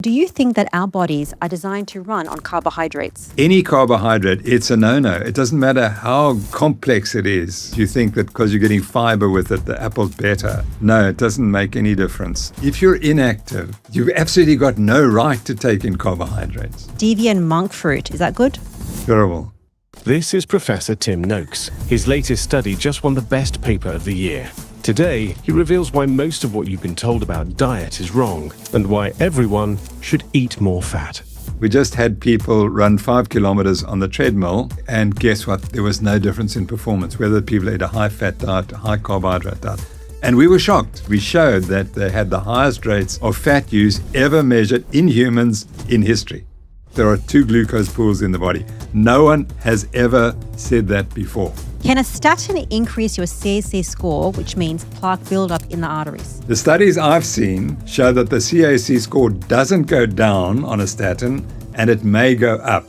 Do you think that our bodies are designed to run on carbohydrates? Any carbohydrate, it's a no-no. It doesn't matter how complex it is. You think that because you're getting fiber with it, the apple's better. No, it doesn't make any difference. If you're inactive, you've absolutely got no right to take in carbohydrates. Devian monk fruit, is that good? Terrible. This is Professor Tim Noakes. His latest study just won the best paper of the year. Today, he reveals why most of what you've been told about diet is wrong and why everyone should eat more fat. We just had people run 5 kilometers on the treadmill, and guess what? There was no difference in performance, whether people ate a high-fat diet, a high-carbohydrate diet. And we were shocked. We showed that they had the highest rates of fat use ever measured in humans in history. There are 2 glucose pools in the body. No one has ever said that before. Can a statin increase your CAC score, which means plaque buildup in the arteries? The studies I've seen show that the CAC score doesn't go down on a statin, and it may go up.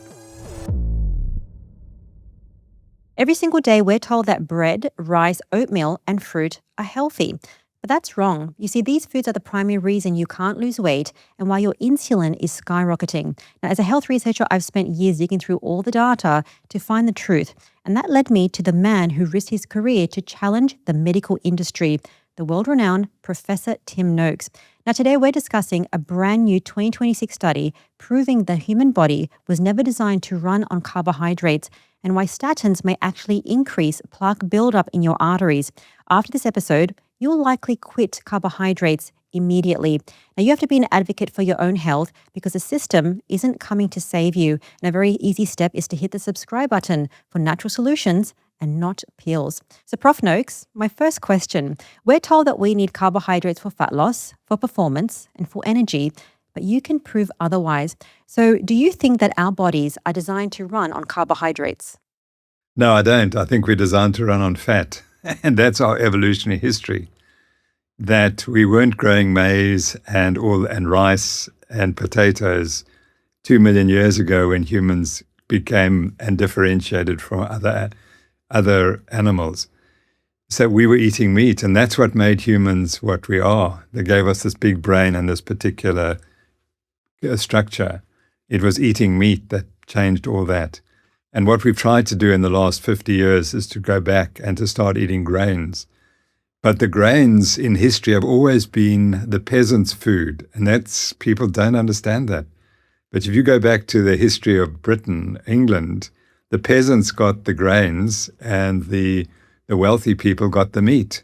Every single day, we're told that bread, rice, oatmeal, and fruit are healthy. But that's wrong. You see, these foods are the primary reason you can't lose weight and why your insulin is skyrocketing. Now, as a health researcher, I've spent years digging through all the data to find the truth. And that led me to the man who risked his career to challenge the medical industry, the world-renowned Professor Tim Noakes. Now, today we're discussing a brand new 2026 study proving the human body was never designed to run on carbohydrates and why statins may actually increase plaque buildup in your arteries. After this episode, you'll likely quit carbohydrates immediately. Now, you have to be an advocate for your own health because the system isn't coming to save you. And a very easy step is to hit the subscribe button for natural solutions and not pills. So, Prof Noakes, my first question. We're told that we need carbohydrates for fat loss, for performance, and for energy, but you can prove otherwise. So, do you think that our bodies are designed to run on carbohydrates? No, I don't. I think we're designed to run on fat. And that's our evolutionary history, that we weren't growing maize and rice and potatoes 2 million years ago when humans became and differentiated from other animals. So we were eating meat, and that's what made humans what we are. They gave us this big brain and this particular structure. It was eating meat that changed all that. And what we've tried to do in the last 50 years is to go back and to start eating grains. But the grains in history have always been the peasants' food, and people don't understand that. But if you go back to the history of Britain, England, the peasants got the grains and the wealthy people got the meat.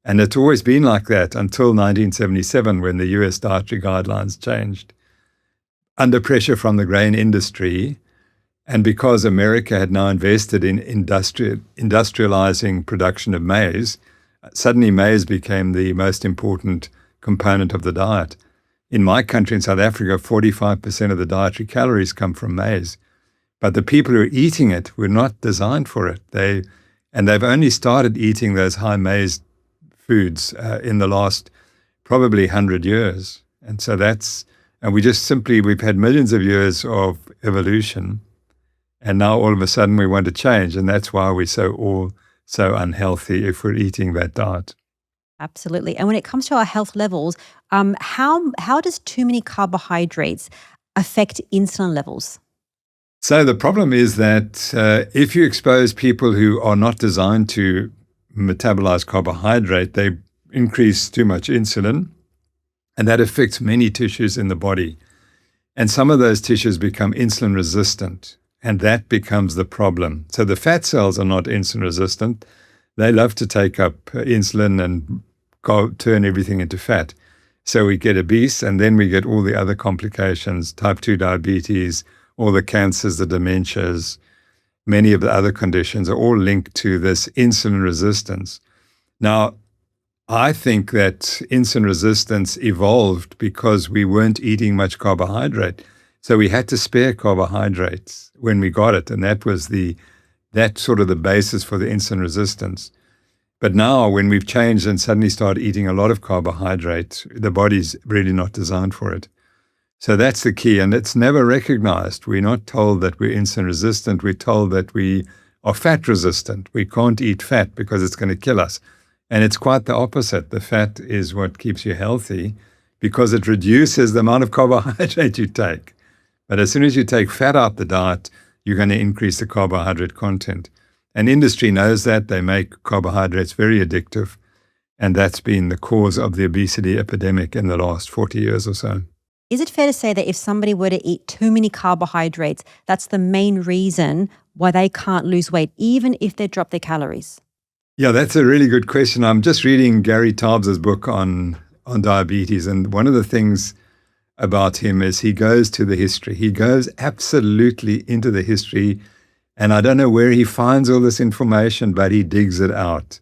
And it's always been like that until 1977 when the US dietary guidelines changed. Under pressure from the grain industry, and because America had now invested in industrializing production of maize, suddenly maize became the most important component of the diet. In my country, in South Africa, 45% of the dietary calories come from maize. But the people who are eating it were not designed for it. They've only started eating those high maize foods in the last probably 100 years. And so we've had millions of years of evolution. And now all of a sudden we want to change, and that's why we're all so unhealthy if we're eating that diet. Absolutely. And when it comes to our health levels, how does too many carbohydrates affect insulin levels? So the problem is that if you expose people who are not designed to metabolize carbohydrate, they increase too much insulin, and that affects many tissues in the body. And some of those tissues become insulin resistant. And that becomes the problem. So the fat cells are not insulin resistant. They love to take up insulin and turn everything into fat. So we get obese, and then we get all the other complications, type 2 diabetes, all the cancers, the dementias, many of the other conditions are all linked to this insulin resistance. Now, I think that insulin resistance evolved because we weren't eating much carbohydrate. So we had to spare carbohydrates when we got it, and that's sort of the basis for the insulin resistance. But now when we've changed and suddenly started eating a lot of carbohydrates, the body's really not designed for it. So that's the key, and it's never recognized. We're not told that we're insulin resistant. We're told that we are fat resistant. We can't eat fat because it's going to kill us. And it's quite the opposite. The fat is what keeps you healthy because it reduces the amount of carbohydrate you take. But as soon as you take fat out the diet, you're going to increase the carbohydrate content. And industry knows that. They make carbohydrates very addictive. And that's been the cause of the obesity epidemic in the last 40 years or so. Is it fair to say that if somebody were to eat too many carbohydrates, that's the main reason why they can't lose weight, even if they drop their calories? Yeah, that's a really good question. I'm just reading Gary Taubes' book on diabetes. And one of the things about him is he goes to the history. He goes absolutely into the history. And I don't know where he finds all this information, but he digs it out.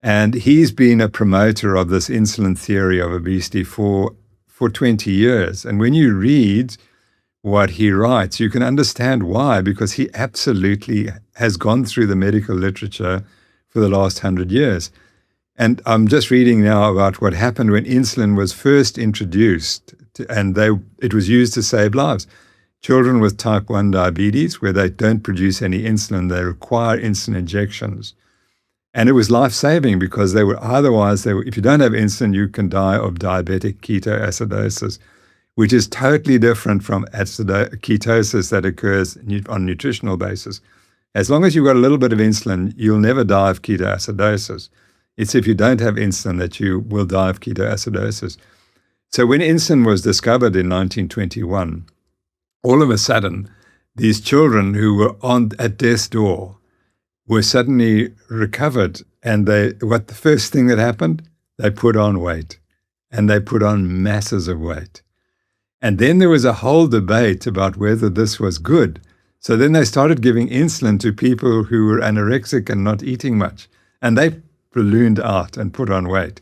And he's been a promoter of this insulin theory of obesity for 20 years. And when you read what he writes, you can understand why, because he absolutely has gone through the medical literature for the last 100 years. And I'm just reading now about what happened when insulin was first introduced, it was used to save lives. Children with type 1 diabetes, where they don't produce any insulin, they require insulin injections. And it was life-saving because if you don't have insulin, you can die of diabetic ketoacidosis, which is totally different from ketosis that occurs on a nutritional basis. As long as you've got a little bit of insulin, you'll never die of ketoacidosis. It's if you don't have insulin that you will die of ketoacidosis. So when insulin was discovered in 1921, all of a sudden, these children who were at death's door were suddenly recovered. And the first thing that happened, they put on weight. And they put on masses of weight. And then there was a whole debate about whether this was good. So then they started giving insulin to people who were anorexic and not eating much. And they ballooned out and put on weight.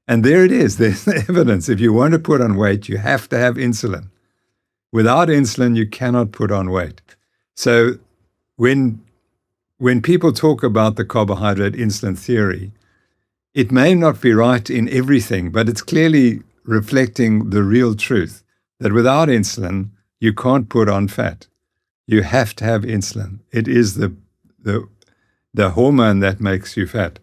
And there it is. There's the evidence. If you want to put on weight, you have to have insulin. Without insulin, you cannot put on weight. So when people talk about the carbohydrate insulin theory, it may not be right in everything, but it's clearly reflecting the real truth that without insulin, you can't put on fat. You have to have insulin. It is the hormone that makes you fat.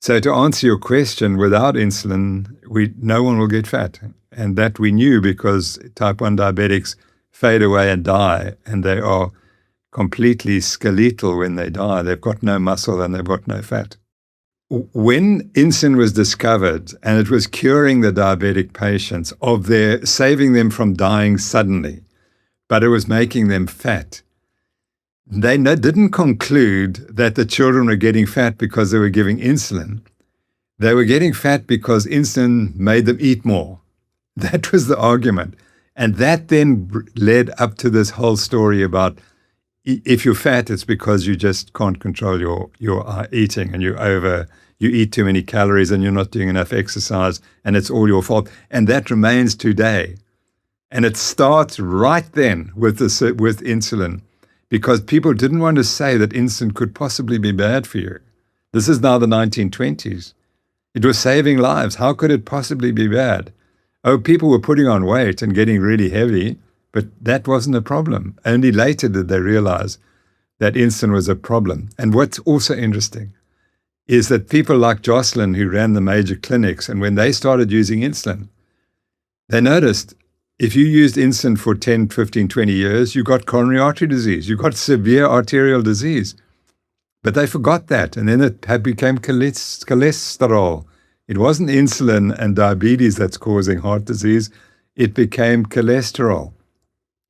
So to answer your question, without insulin, no one will get fat. And that we knew because type 1 diabetics fade away and die, and they are completely skeletal when they die. They've got no muscle and they've got no fat. When insulin was discovered and it was curing the diabetic patients saving them from dying suddenly, but it was making them fat, they didn't conclude that the children were getting fat because they were giving insulin. They were getting fat because insulin made them eat more. That was the argument. And that then led up to this whole story about if you're fat, it's because you just can't control your eating and you eat too many calories and you're not doing enough exercise and it's all your fault. And that remains today. And it starts right then with insulin, because people didn't want to say that insulin could possibly be bad for you. This is now the 1920s. It was saving lives. How could it possibly be bad? Oh, people were putting on weight and getting really heavy, but that wasn't a problem. Only later did they realize that insulin was a problem. And what's also interesting is that people like Jocelyn, who ran the major clinics, and when they started using insulin, they noticed if you used insulin for 10, 15, 20 years, you got coronary artery disease, you got severe arterial disease. But they forgot that, and then it became cholesterol. It wasn't insulin and diabetes that's causing heart disease. It became cholesterol.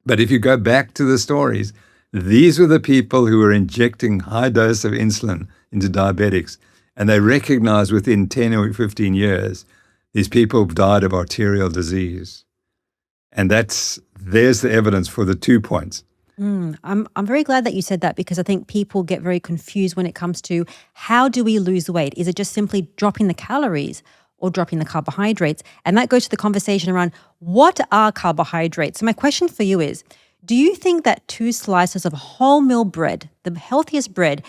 But if you go back to the stories, these were the people who were injecting high dose of insulin into diabetics. And they recognized within 10 or 15 years, these people died of arterial disease. And there's the evidence for the 2 points. I'm very glad that you said that, because I think people get very confused when it comes to how do we lose weight? Is it just simply dropping the calories or dropping the carbohydrates? And that goes to the conversation around what are carbohydrates? So my question for you is, do you think that 2 slices of wholemeal bread, the healthiest bread,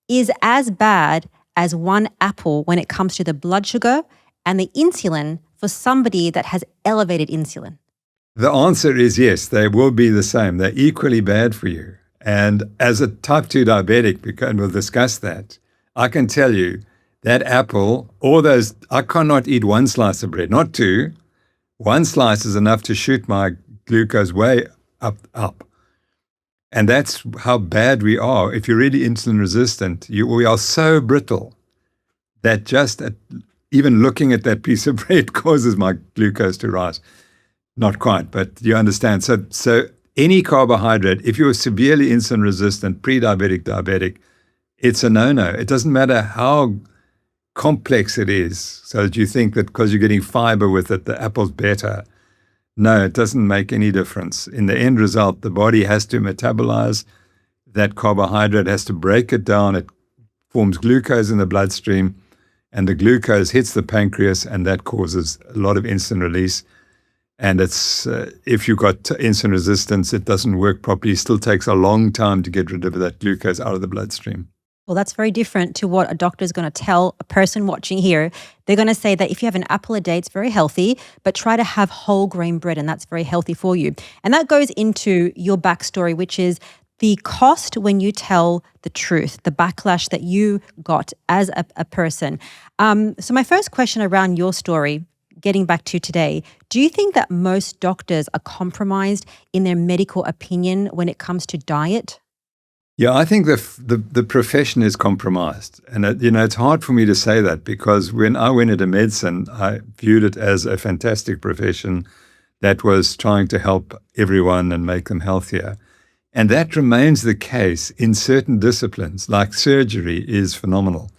is as bad as 1 apple when it comes to the blood sugar and the insulin for somebody that has elevated insulin? The answer is yes, they will be the same. They're equally bad for you. And as a type 2 diabetic, and we'll discuss that, I can tell you that apple, I cannot eat 1 slice of bread, not 2, one slice is enough to shoot my glucose way up. And that's how bad we are. If you're really insulin resistant, we are so brittle that just even looking at that piece of bread causes my glucose to rise. Not quite, but you understand. So any carbohydrate, if you're severely insulin resistant, pre-diabetic, diabetic, it's a no-no. It doesn't matter how complex it is, so that you think that because you're getting fiber with it, the apple's better. No, it doesn't make any difference. In the end result, the body has to metabolize that carbohydrate, has to break it down. It forms glucose in the bloodstream, and the glucose hits the pancreas, and that causes a lot of insulin release. And it's if you've got insulin resistance, it doesn't work properly. It still takes a long time to get rid of that glucose out of the bloodstream. Well, that's very different to what a doctor is going to tell a person watching here. They're going to say that if you have an apple a day, it's very healthy, but try to have whole grain bread, and that's very healthy for you. And that goes into your backstory, which is the cost when you tell the truth, the backlash that you got as a person. So my first question around your story, getting back to today, do you think that most doctors are compromised in their medical opinion when it comes to diet? Yeah, I think the profession is compromised. And, it's hard for me to say that because when I went into medicine, I viewed it as a fantastic profession that was trying to help everyone and make them healthier. And that remains the case in certain disciplines, like surgery is phenomenal,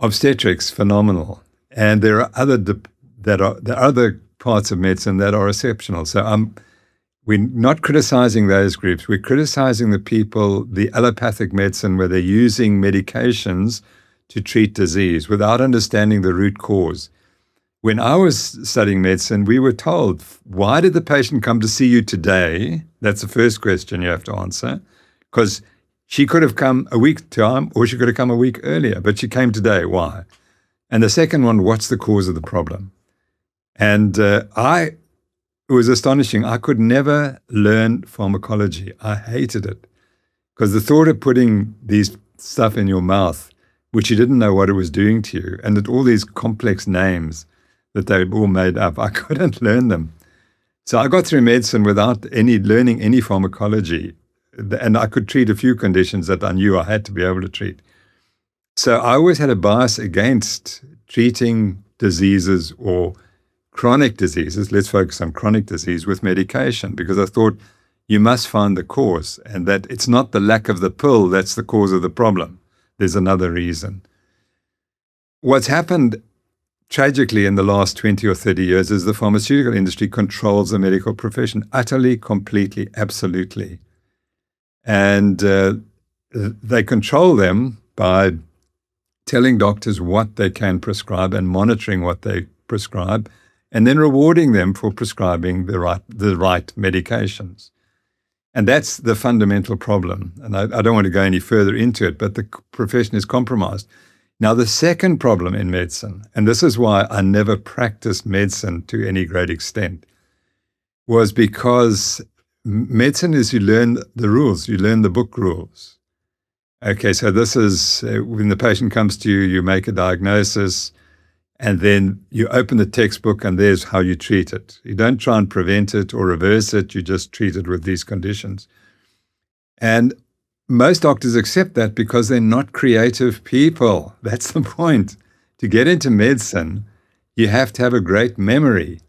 obstetrics, phenomenal. And there are other parts of medicine that are exceptional. So we're not criticizing those groups. We're criticizing the people, the allopathic medicine, where they're using medications to treat disease without understanding the root cause. When I was studying medicine, we were told, why did the patient come to see you today? That's the first question you have to answer, because she could have come a week time or she could have come a week earlier, but she came today. Why? And the second one, what's the cause of the problem? And it was astonishing. I could never learn pharmacology. I hated it because the thought of putting these stuff in your mouth, which you didn't know what it was doing to you, and that all these complex names that they all made up, I couldn't learn them. So I got through medicine without learning any pharmacology, and I could treat a few conditions that I knew I had to be able to treat. So I always had a bias against treating diseases or chronic diseases. Let's focus on chronic disease with medication, because I thought you must find the cause, and that it's not the lack of the pill that's the cause of the problem. There's another reason. What's happened tragically in the last 20 or 30 years is the pharmaceutical industry controls the medical profession utterly, completely, absolutely. And they control them by telling doctors what they can prescribe and monitoring what they prescribe, and then rewarding them for prescribing the right medications. And that's the fundamental problem. And I don't want to go any further into it, but the profession is compromised. Now, the second problem in medicine, and this is why I never practiced medicine to any great extent, was because medicine is you learn the rules, you learn the book rules. Okay, so this is when the patient comes to you, you make a diagnosis, and then you open the textbook and there's how you treat it. You don't try and prevent it or reverse it, you just treat it with these conditions. And most doctors accept that because they're not creative people. That's the point. To get into medicine, you have to have a great memory.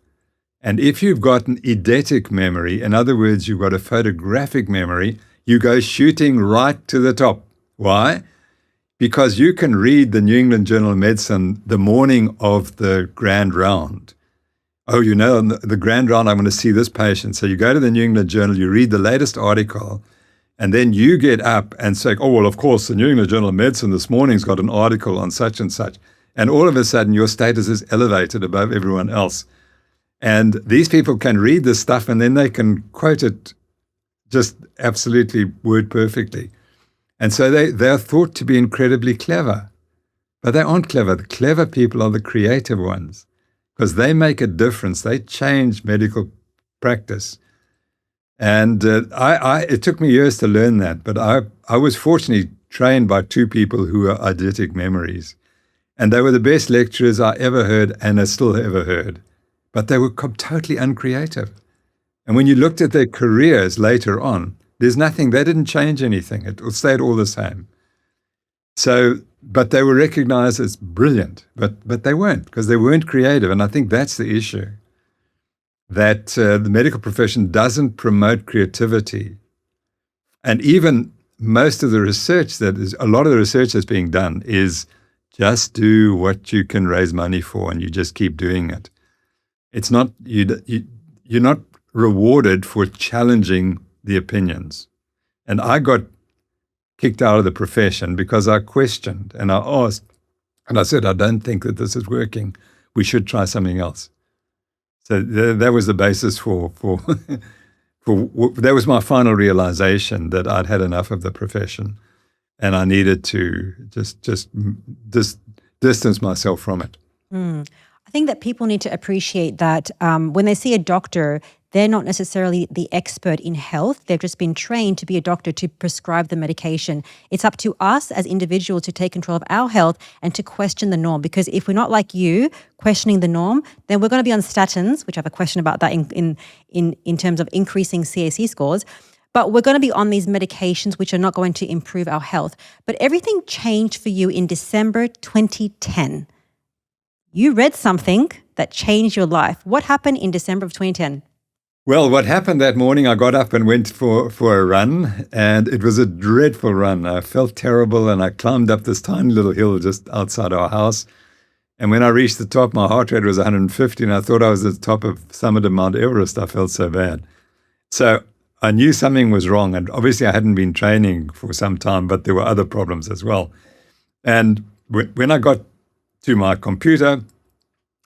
And if you've got an eidetic memory, in other words, you've got a photographic memory, you go shooting right to the top. Why? Because you can read the New England Journal of Medicine the morning of the grand round. Oh, the grand round, I'm going to see this patient. So you go to the New England Journal, you read the latest article, and then you get up and say, oh, well, of course, the New England Journal of Medicine this morning's got an article on such and such. And all of a sudden, your status is elevated above everyone else. And these people can read this stuff, and then they can quote it just absolutely word perfectly. And so they are thought to be incredibly clever. But they aren't clever. The clever people are the creative ones, because they make a difference. They change medical practice. And it took me years to learn that, but I was fortunately trained by two people who were eidetic memories. And they were the best lecturers I ever heard and I still ever heard. but they were totally uncreative. And when you looked at their careers later on, there's nothing, they didn't change anything. It stayed all the same. So, but they were recognized as brilliant, but they weren't, because they weren't creative. And I think that's the issue, that the medical profession doesn't promote creativity. And even most of the research a lot of the research that's being done is just do what you can raise money for, and you just keep doing it. It's not, you're not rewarded for challenging the opinions. And I got kicked out of the profession because I questioned and I asked, and I said, I don't think that this is working. We should try something else. So that was the basis for that was my final realization, that I'd had enough of the profession, and I needed to just distance myself from it. I think that people need to appreciate that when they see a doctor, they're not necessarily the expert in health. They've just been trained to be a doctor to prescribe the medication. It's up to us as individuals to take control of our health and to question the norm. Because if we're not like you, questioning the norm, then we're going to be on statins, which I have a question about that in terms of increasing CAC scores. But we're going to be on these medications which are not going to improve our health. But everything changed for you in December 2010. You read something that changed your life. What happened in December of 2010? Well, what happened that morning, I got up and went for a run, and it was a dreadful run. I felt terrible, and I climbed up this tiny little hill just outside our house. And when I reached the top, my heart rate was 150, and I thought I was at the top of summit of Mount Everest. I felt so bad. So I knew something was wrong, and obviously I hadn't been training for some time, but there were other problems as well. And when I got to my computer,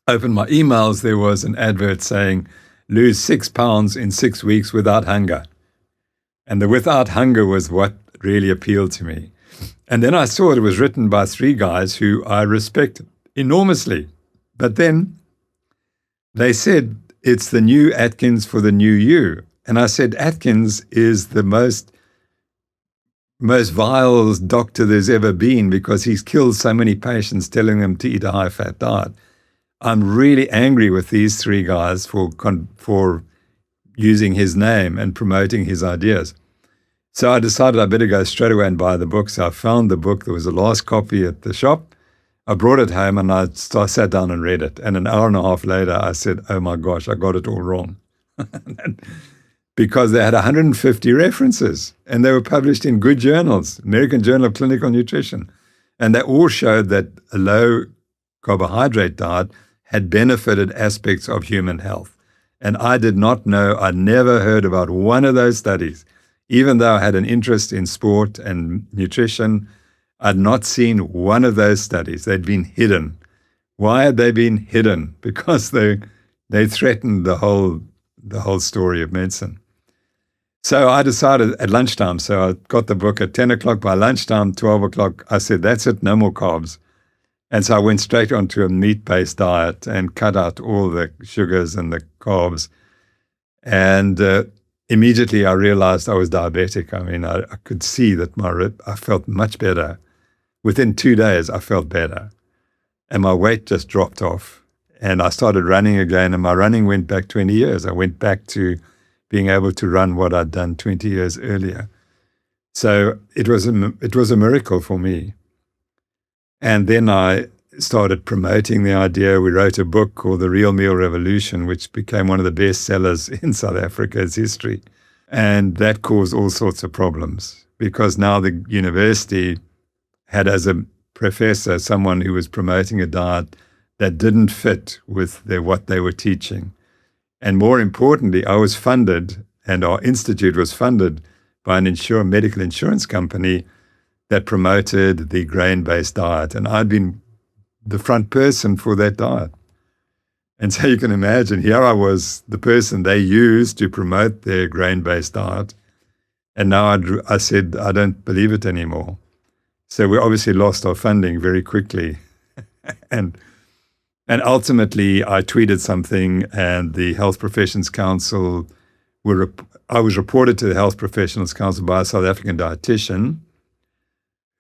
opened my emails, there was an advert saying, lose 6 pounds in 6 weeks without hunger. And the without hunger was what really appealed to me. And then I saw it was written by 3 guys who I respect enormously. But then they said, it's the new Atkins for the new you. And I said, Atkins is the most vile doctor there's ever been, because he's killed so many patients telling them to eat a high-fat diet. I'm really angry with these 3 guys for using his name and promoting his ideas. So I decided I better go straight away and buy the book. So I found the book. There was the last copy at the shop. I brought it home and I sat down and read it. And an hour and a half later, I said, oh my gosh, I got it all wrong. Because they had 150 references, and they were published in good journals, American Journal of Clinical Nutrition. And they all showed that a low carbohydrate diet had benefited aspects of human health. And I did not know, I'd never heard about one of those studies. Even though I had an interest in sport and nutrition, I'd not seen one of those studies. They'd been hidden. Why had they been hidden? Because they threatened the whole story of medicine. So I decided at lunchtime, so I got the book at 10 o'clock. By lunchtime, 12 o'clock, I said, that's it, no more carbs. And so I went straight onto a meat-based diet and cut out all the sugars and the carbs. And immediately I realized I was diabetic. I mean, I could see that I felt much better. Within 2 days, I felt better. And my weight just dropped off. And I started running again, and my running went back 20 years. I went back to being able to run what I'd done 20 years earlier. So it was a miracle for me. And then I started promoting the idea. We wrote a book called The Real Meal Revolution, which became one of the best sellers in South Africa's history. And that caused all sorts of problems, because now the university had as a professor someone who was promoting a diet that didn't fit with what they were teaching. And more importantly, I was funded, and our institute was funded by an medical insurance company that promoted the grain-based diet. And I'd been the front person for that diet. And so you can imagine, here I was, the person they used to promote their grain-based diet. And now I said, I don't believe it anymore. So we obviously lost our funding very quickly. And ultimately, I tweeted something, and the Health Professions Council, I was reported to the Health Professionals Council by a South African dietitian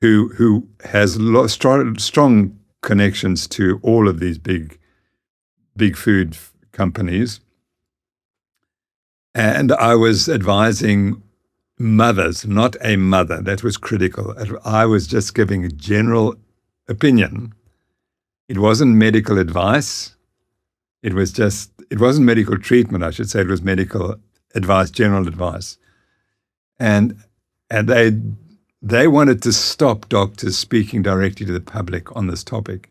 who has strong connections to all of these big food companies. And I was advising mothers, not a mother. That was critical. I was just giving a general opinion. It wasn't medical advice. It wasn't medical treatment, I should say. It was medical advice, general advice. And they wanted to stop doctors speaking directly to the public on this topic.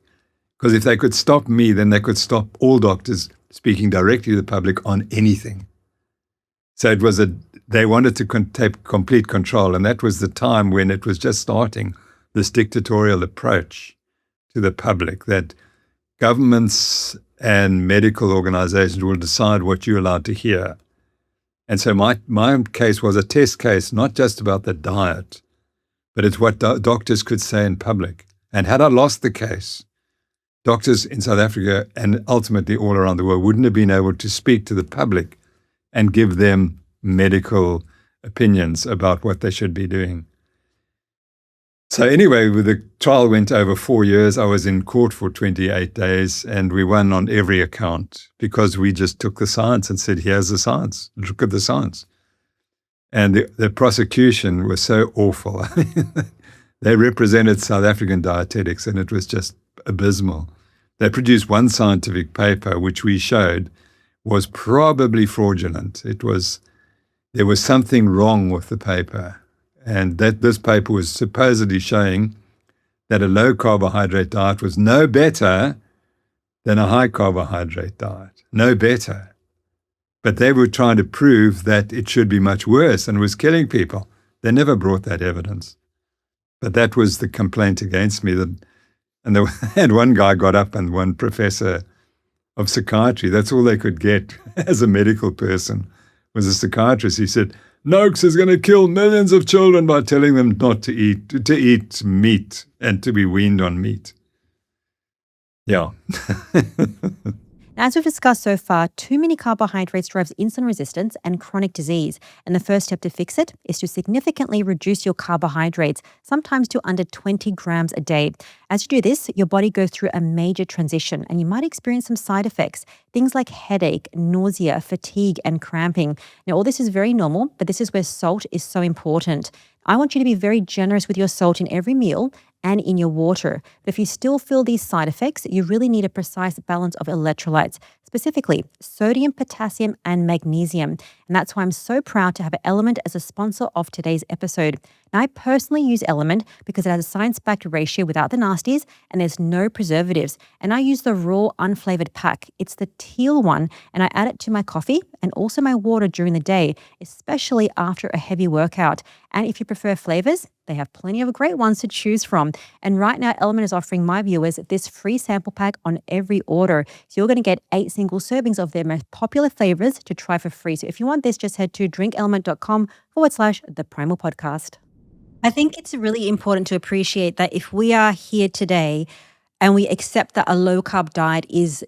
Because if they could stop me, then they could stop all doctors speaking directly to the public on anything. So they wanted to take complete control. And that was the time when it was just starting, this dictatorial approach to the public, that governments and medical organizations will decide what you're allowed to hear. And so my case was a test case, not just about the diet, but it's what doctors could say in public. And had I lost the case, doctors in South Africa and ultimately all around the world wouldn't have been able to speak to the public and give them medical opinions about what they should be doing. So anyway, the trial went over 4 years. I was in court for 28 days, and we won on every account because we just took the science and said, here's the science. Look at the science. And the prosecution was so awful. They represented South African dietetics, and it was just abysmal. They produced one scientific paper, which we showed was probably fraudulent. There was something wrong with the paper, and that this paper was supposedly showing that a low carbohydrate diet was no better than a high carbohydrate diet, no better. But they were trying to prove that it should be much worse and was killing people. They never brought that evidence. But that was the complaint against me. And one guy got up, and one professor of psychiatry, that's all they could get as a medical person, was a psychiatrist. He said, Noakes is going to kill millions of children by telling them not to eat meat and to be weaned on meat. Yeah. As we've discussed so far, too many carbohydrates drives insulin resistance and chronic disease. And the first step to fix it is to significantly reduce your carbohydrates, sometimes to under 20 grams a day. As you do this, your body goes through a major transition, and you might experience some side effects, things like headache, nausea, fatigue, and cramping. Now, all this is very normal, but this is where salt is so important. I want you to be very generous with your salt in every meal and in your water. But if you still feel these side effects, you really need a precise balance of electrolytes, specifically sodium, potassium, and magnesium. And that's why I'm so proud to have Element as a sponsor of today's episode. Now, I personally use Element because it has a science-backed ratio without the nasties, and there's no preservatives. And I use the raw, unflavored pack. It's the teal one, and I add it to my coffee and also my water during the day, especially after a heavy workout. And if you prefer flavors, they have plenty of great ones to choose from. And right now, Element is offering my viewers this free sample pack on every order. So you're going to get 8 single servings of their most popular flavors to try for free. So if you want this, just head to drinkelement.com/The Primal Podcast. I think it's really important to appreciate that if we are here today and we accept that a low-carb diet is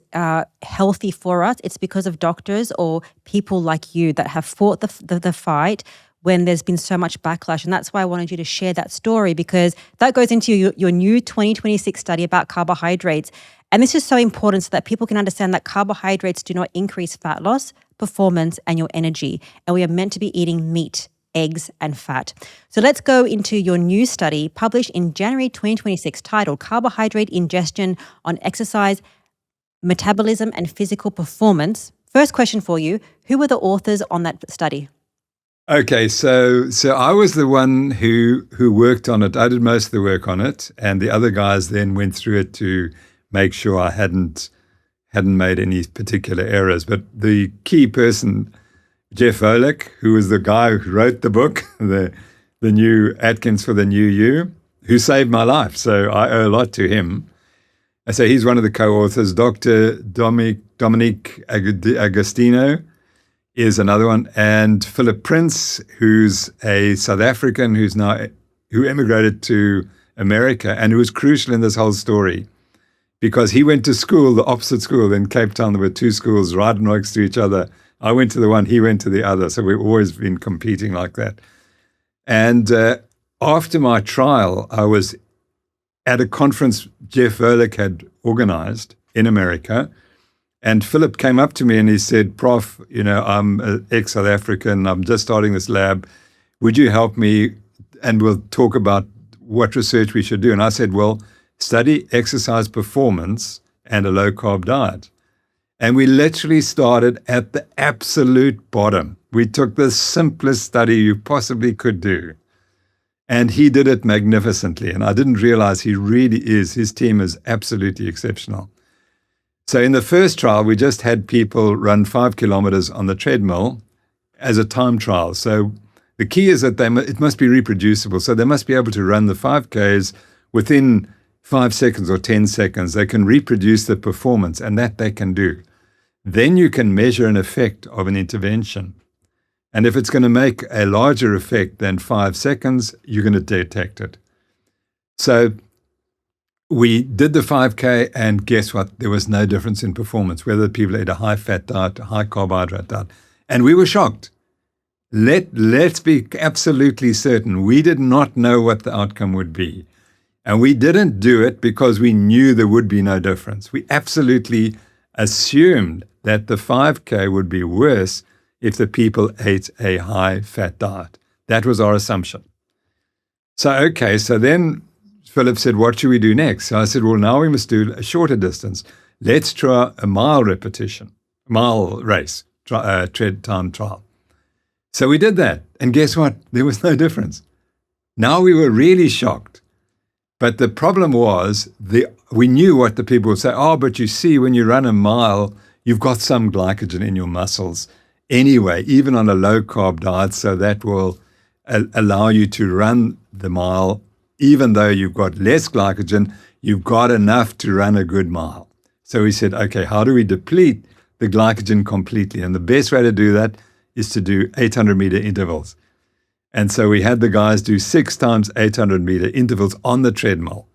healthy for us, it's because of doctors or people like you that have fought the fight when there's been so much backlash. And that's why I wanted you to share that story, because that goes into your new 2026 study about carbohydrates. And this is so important so that people can understand that carbohydrates do not increase fat loss, performance, and your energy. And we are meant to be eating meat, eggs, and fat. So let's go into your new study published in January 2026 titled Carbohydrate Ingestion on Exercise, Metabolism, and Physical Performance. First question for you, who were the authors on that study? Okay, so I was the one who worked on it. I did most of the work on it, and the other guys then went through it to make sure I hadn't made any particular errors. But the key person, Jeff Volek, who was the guy who wrote the book, the new Atkins for the New You, who saved my life. So I owe a lot to him. So he's one of the co-authors. Dr. Dominique Agostino is another one, and Philip Prince, who's a South African who emigrated to America and who was crucial in this whole story, because he went to school, the opposite school in Cape Town. There were 2 schools right next to each other. I went to the one, he went to the other, so we've always been competing like that. And after my trial, I was at a conference Jeff Volek had organized in America, And Philip came up to me and he said, Prof, I'm an ex-South African. I'm just starting this lab. Would you help me? And we'll talk about what research we should do. And I said, well, study exercise performance and a low-carb diet. And we literally started at the absolute bottom. We took the simplest study you possibly could do. And he did it magnificently. And I didn't realize he really is. His team is absolutely exceptional. So in the first trial, we just had people run 5 kilometers on the treadmill as a time trial. So the key is that it must be reproducible. So they must be able to run the 5Ks within 5 seconds or 10 seconds. They can reproduce the performance, and that they can do. Then you can measure an effect of an intervention. And if it's going to make a larger effect than 5 seconds, you're going to detect it. So we did the 5K, and guess what? There was no difference in performance, whether people ate a high-fat diet, a high-carbohydrate diet. And we were shocked. Let's be absolutely certain. We did not know what the outcome would be. And we didn't do it because we knew there would be no difference. We absolutely assumed that the 5K would be worse if the people ate a high-fat diet. That was our assumption. So then Philip said, what should we do next? So I said, well, now we must do a shorter distance. Let's try a mile race, tread time trial. So we did that. And guess what? There was no difference. Now we were really shocked. But the problem was, we knew what the people would say. Oh, but you see, when you run a mile, you've got some glycogen in your muscles anyway, even on a low-carb diet, so that will allow you to run the mile. Even though you've got less glycogen, you've got enough to run a good mile. So we said, okay, how do we deplete the glycogen completely? And the best way to do that is to do 800-meter intervals. And so we had the guys do 6 times 800-meter intervals on the treadmill.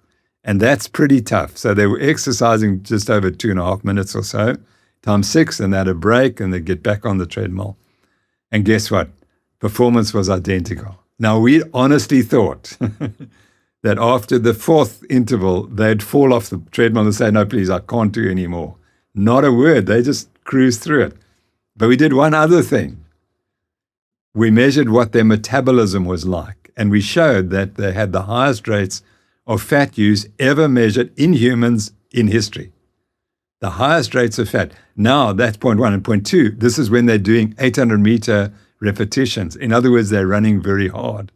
And that's pretty tough. So they were exercising just over 2.5 minutes or so, times 6, and they had a break, and they'd get back on the treadmill. And guess what? Performance was identical. Now, we honestly thought that after the 4th interval, they'd fall off the treadmill and say, no, please, I can't do anymore. Not a word. They just cruised through it. But we did one other thing. We measured what their metabolism was like, and we showed that they had the highest rates of fat use ever measured in humans in history. The highest rates of fat. Now, that's point 1. And point 2, this is when they're doing 800-meter repetitions. In other words, they're running very hard.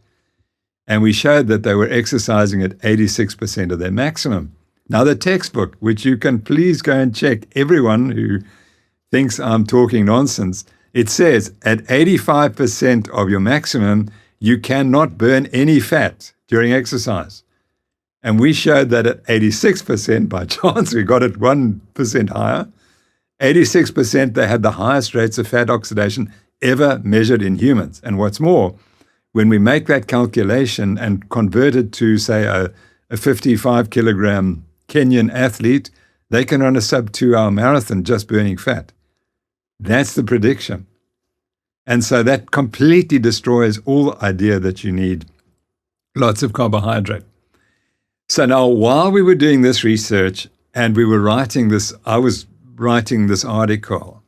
And we showed that they were exercising at 86% of their maximum. Now, the textbook, which you can please go and check, everyone who thinks I'm talking nonsense, it says at 85% of your maximum, you cannot burn any fat during exercise. And we showed that at 86%, by chance, we got it 1% higher. 86%, they had the highest rates of fat oxidation ever measured in humans. And what's more, when we make that calculation and convert it to, say, a 55-kilogram Kenyan athlete, they can run a sub-2-hour marathon just burning fat. That's the prediction. And so that completely destroys all the idea that you need lots of carbohydrate. So now, while we were doing this research and we were writing this, I was writing this article,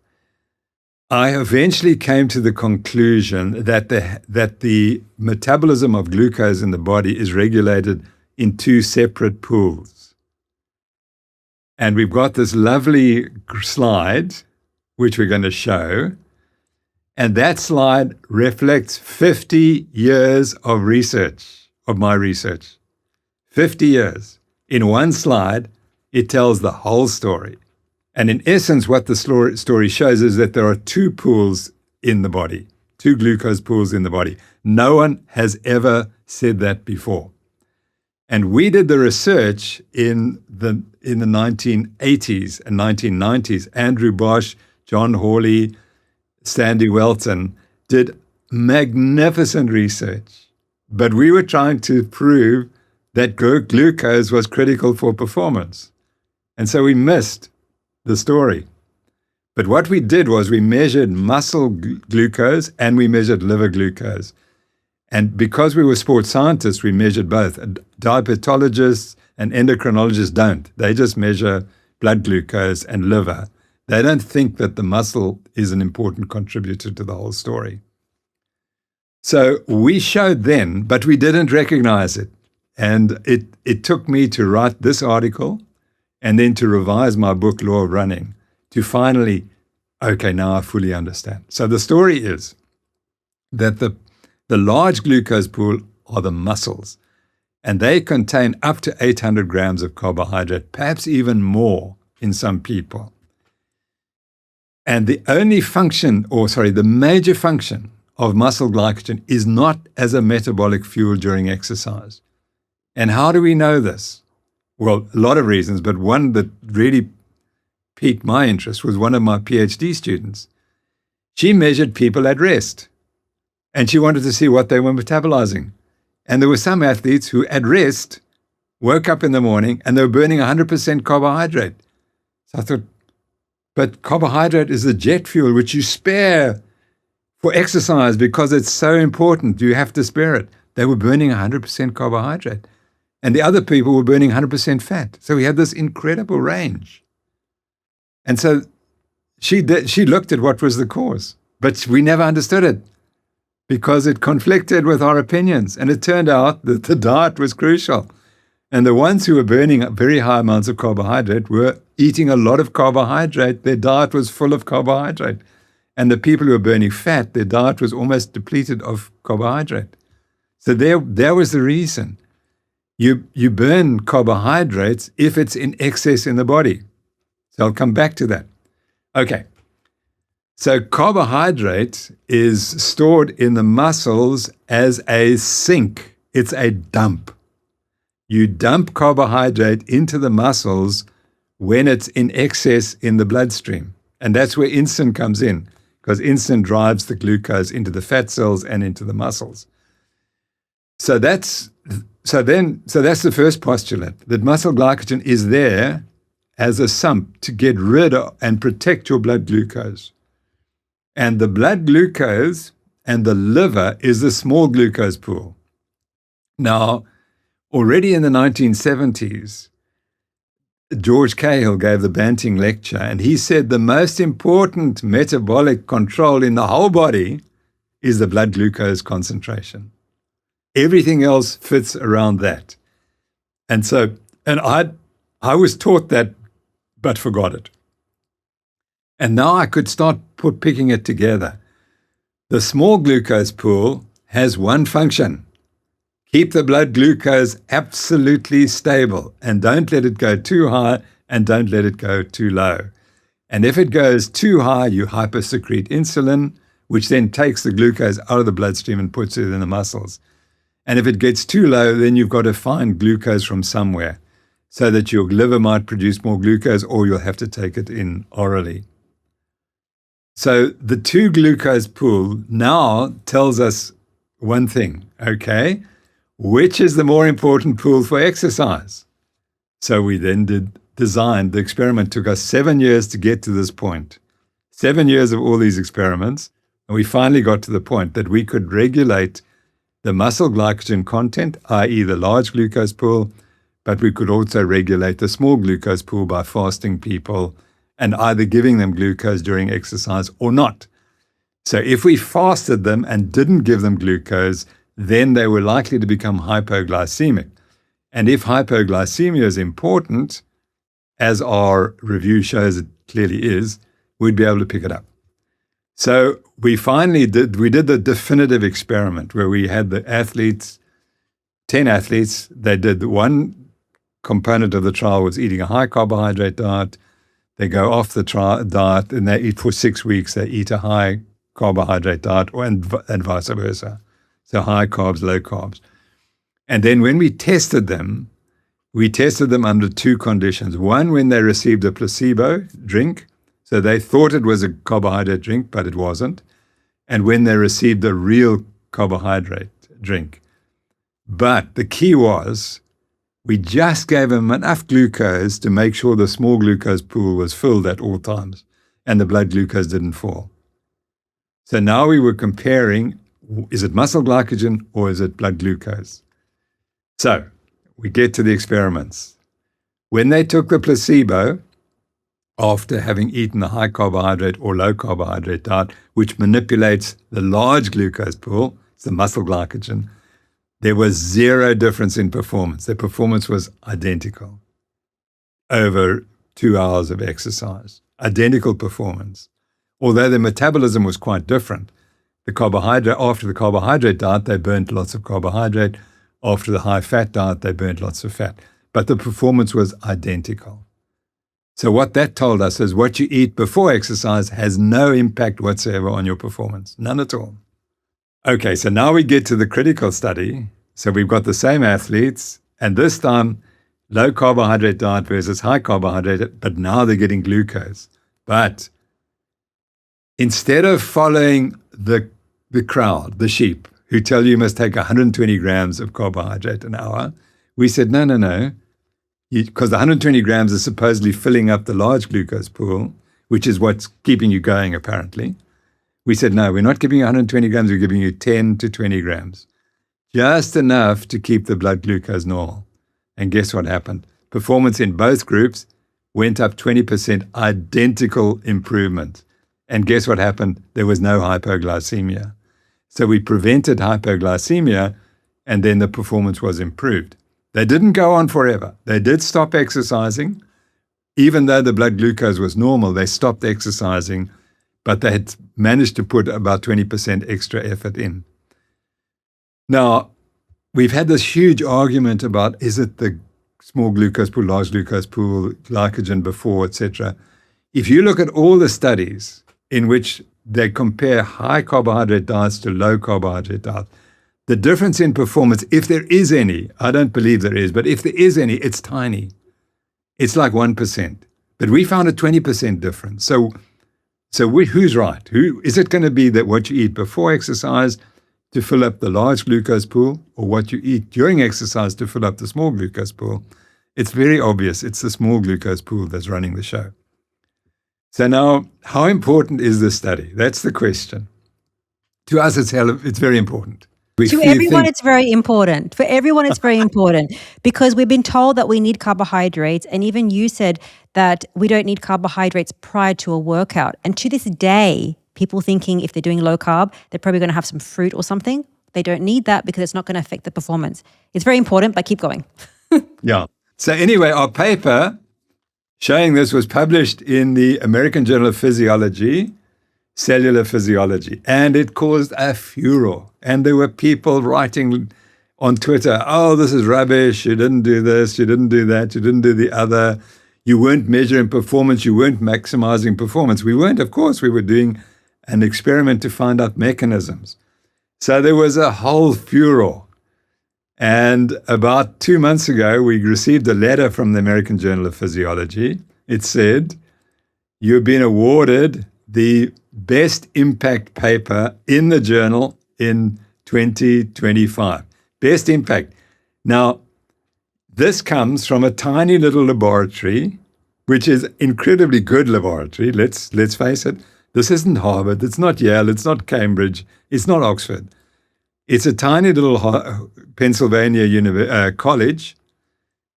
I eventually came to the conclusion that the metabolism of glucose in the body is regulated in 2 separate pools. And we've got this lovely slide, which we're going to show. And that slide reflects 50 years of research, of my research. 50 years. In one slide, it tells the whole story. And in essence, what the story shows is that there are 2 pools in the body, 2 glucose pools in the body. No one has ever said that before. And we did the research in the 1980s and 1990s. Andrew Bosch, John Hawley, Sandy Welton did magnificent research. But we were trying to prove that glucose was critical for performance. And so we missed the story. But what we did was we measured muscle glucose and we measured liver glucose. And because we were sports scientists, we measured both. Diabetologists and endocrinologists don't. They just measure blood glucose and liver. They don't think that the muscle is an important contributor to the whole story. So we showed then, but we didn't recognize it. And it took me to write this article and then to revise my book, Law of Running, to finally, okay, now I fully understand. So the story is that the large glucose pool are the muscles, and they contain up to 800 grams of carbohydrate, perhaps even more in some people. And the major function of muscle glycogen is not as a metabolic fuel during exercise. And how do we know this? Well, a lot of reasons, but one that really piqued my interest was one of my PhD students. She measured people at rest, and she wanted to see what they were metabolizing. And there were some athletes who, at rest, woke up in the morning and they were burning 100% carbohydrate. So I thought, but carbohydrate is the jet fuel which you spare for exercise because it's so important. You have to spare it. They were burning 100% carbohydrate. And the other people were burning 100% fat. So we had this incredible range. And so she looked at what was the cause, but we never understood it because it conflicted with our opinions. And it turned out that the diet was crucial. And the ones who were burning very high amounts of carbohydrate were eating a lot of carbohydrate. Their diet was full of carbohydrate. And the people who were burning fat, their diet was almost depleted of carbohydrate. So there was the reason. You burn carbohydrates if it's in excess in the body. So I'll come back to that. Okay. So carbohydrate is stored in the muscles as a sink. It's a dump. You dump carbohydrate into the muscles when it's in excess in the bloodstream. And that's where insulin comes in, because insulin drives the glucose into the fat cells and into the muscles. So that's the first postulate, that muscle glycogen is there as a sump to get rid of and protect your blood glucose. And the blood glucose and the liver is the small glucose pool. Now, already in the 1970s, George Cahill gave the Banting lecture, and he said the most important metabolic control in the whole body is the blood glucose concentration. Everything else fits around that. And I was taught that, but forgot it. And now I could start picking it together. The small glucose pool has one function: keep the blood glucose absolutely stable, and don't let it go too high and don't let it go too low. And if it goes too high, you hypersecrete insulin, which then takes the glucose out of the bloodstream and puts it in the muscles. And if it gets too low, then you've got to find glucose from somewhere so that your liver might produce more glucose, or you'll have to take it in orally. So the 2 glucose pool now tells us one thing, okay? Which is the more important pool for exercise? So we then designed, the experiment took us 7 years to get to this point. 7 years of all these experiments, and we finally got to the point that we could regulate the muscle glycogen content, i.e. the large glucose pool, but we could also regulate the small glucose pool by fasting people and either giving them glucose during exercise or not. So if we fasted them and didn't give them glucose, then they were likely to become hypoglycemic. And if hypoglycemia is important, as our review shows it clearly is, we'd be able to pick it up. So we did the definitive experiment where we had the athletes, 10 athletes. They did one component of the trial was eating a high carbohydrate diet. They go off the diet and they eat for 6 weeks. They eat a high carbohydrate diet and vice versa. So high carbs, low carbs. And then when we tested them under 2 conditions. One, when they received a placebo drink. So they thought it was a carbohydrate drink, but it wasn't. And when they received a real carbohydrate drink. But the key was we just gave them enough glucose to make sure the small glucose pool was filled at all times and the blood glucose didn't fall. So now we were comparing, is it muscle glycogen or is it blood glucose? So we get to the experiments. When they took the placebo, after having eaten a high carbohydrate or low carbohydrate diet, which manipulates the large glucose pool, it's the muscle glycogen, there was zero difference in performance. Their performance was identical over 2 hours of exercise. Identical performance. Although their metabolism was quite different. After the carbohydrate diet, they burnt lots of carbohydrate. After the high-fat diet, they burnt lots of fat. But the performance was identical. So what that told us is what you eat before exercise has no impact whatsoever on your performance. None at all. Okay, so now we get to the critical study. So we've got the same athletes, and this time, low carbohydrate diet versus high carbohydrate, but now they're getting glucose. But instead of following the crowd, the sheep, who tell you must take 120 grams of carbohydrate an hour, we said, no. Because the 120 grams is supposedly filling up the large glucose pool, which is what's keeping you going, apparently. We said, no, we're not giving you 120 grams, we're giving you 10 to 20 grams. Just enough to keep the blood glucose normal. And guess what happened? Performance in both groups went up 20%, identical improvement. And guess what happened? There was no hypoglycemia. So we prevented hypoglycemia, and then the performance was improved. They didn't go on forever. They did stop exercising. Even though the blood glucose was normal, they stopped exercising, but they had managed to put about 20% extra effort in. Now, we've had this huge argument about, is it the small glucose pool, large glucose pool, glycogen before, etc. If you look at all the studies in which they compare high carbohydrate diets to low carbohydrate diets, the difference in performance, if there is any, I don't believe there is, but if there is any, it's tiny. It's like 1%. But we found a 20% difference. So who's right? Is it going to be that what you eat before exercise to fill up the large glucose pool, or what you eat during exercise to fill up the small glucose pool? It's very obvious. It's the small glucose pool that's running the show. So now, how important is this study? That's the question. To us, it's very important. To everyone, it's very important. For everyone, it's very important because we've been told that we need carbohydrates. And even you said that we don't need carbohydrates prior to a workout. And to this day, people thinking if they're doing low carb, they're probably going to have some fruit or something. They don't need that because it's not going to affect the performance. It's very important, but keep going. Yeah. So anyway, our paper showing this was published in the American Journal of Physiology, Cellular Physiology, and it caused a furor. And there were people writing on Twitter, oh, this is rubbish, you didn't do this, you didn't do that, you didn't do the other, you weren't measuring performance, you weren't maximizing performance. We weren't, of course, we were doing an experiment to find out mechanisms. So there was a whole furor. And about 2 months ago, we received a letter from the American Journal of Physiology. It said, you've been awarded the best impact paper in the journal in 2025. Best impact. Now, this comes from a tiny little laboratory, which is incredibly good laboratory. Let's face it. This isn't Harvard. It's not Yale. It's not Cambridge. It's not Oxford. It's a tiny little Pennsylvania college.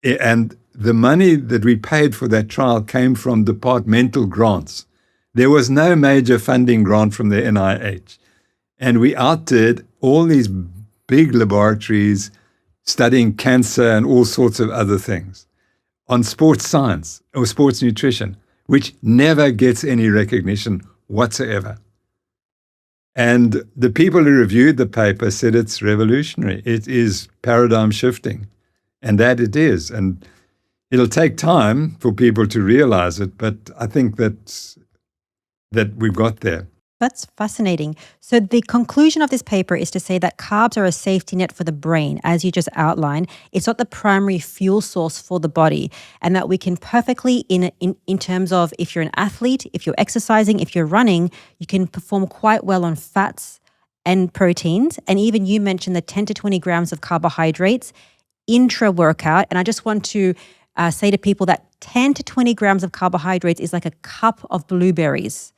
And the money that we paid for that trial came from departmental grants. There was no major funding grant from the NIH. And we outdid all these big laboratories studying cancer and all sorts of other things on sports science or sports nutrition, which never gets any recognition whatsoever. And the people who reviewed the paper said it's revolutionary. It is paradigm shifting. And that it is. And it'll take time for people to realize it, but I think that we've got there. That's fascinating. So the conclusion of this paper is to say that carbs are a safety net for the brain, as you just outlined. It's not the primary fuel source for the body, and that we can perfectly, in terms of if you're an athlete, if you're exercising, if you're running, you can perform quite well on fats and proteins. And even you mentioned the 10 to 20 grams of carbohydrates intra-workout. And I just want to say to people that 10 to 20 grams of carbohydrates is like a cup of blueberries.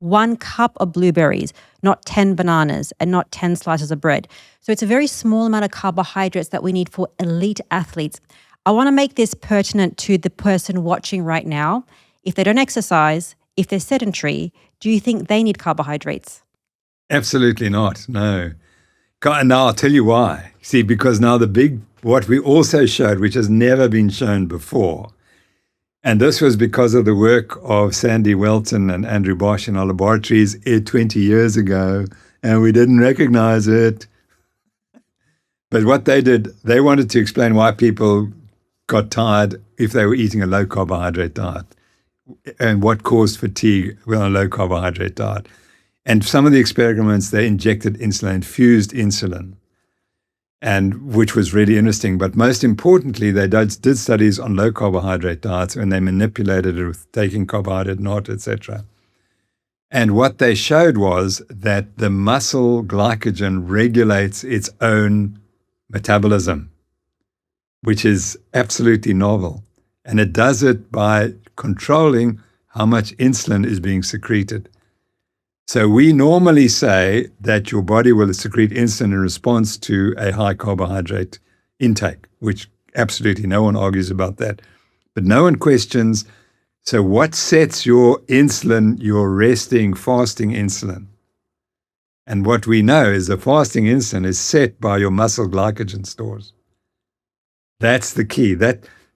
1 cup of blueberries, not 10 bananas and not 10 slices of bread. So it's a very small amount of carbohydrates that we need for elite athletes. I want to make this pertinent to the person watching right now. if they don't exercise, if they're sedentary, do you think they need carbohydrates? Absolutely not. No. And now I'll tell you why. See, because now what we also showed, which has never been shown before, and this was because of the work of Sandy Welton and Andrew Bosch in our laboratories 20 years ago, and we didn't recognize it. But what they did, they wanted to explain why people got tired if they were eating a low carbohydrate diet and what caused fatigue on a low carbohydrate diet. And some of the experiments, they injected insulin, infused insulin, and which was really interesting. But most importantly, they did studies on low carbohydrate diets when they manipulated it with taking carbohydrate, not, etc. And what they showed was that the muscle glycogen regulates its own metabolism, which is absolutely novel. And it does it by controlling how much insulin is being secreted. So we normally say that your body will secrete insulin in response to a high carbohydrate intake, which absolutely no one argues about that. But no one questions, so what sets your insulin, your resting, fasting insulin? And what we know is the fasting insulin is set by your muscle glycogen stores. That's the key.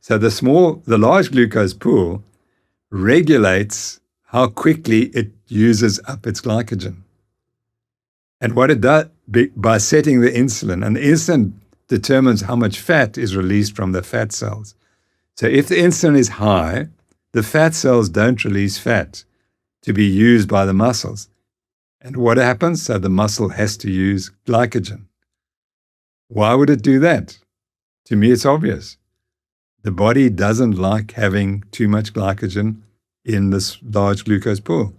So the large glucose pool regulates how quickly it uses up its glycogen. And what it does by setting the insulin, and the insulin determines how much fat is released from the fat cells. So if the insulin is high, the fat cells don't release fat to be used by the muscles. And what happens? So the muscle has to use glycogen. Why would it do that? To me, it's obvious. The body doesn't like having too much glycogen in this large glucose pool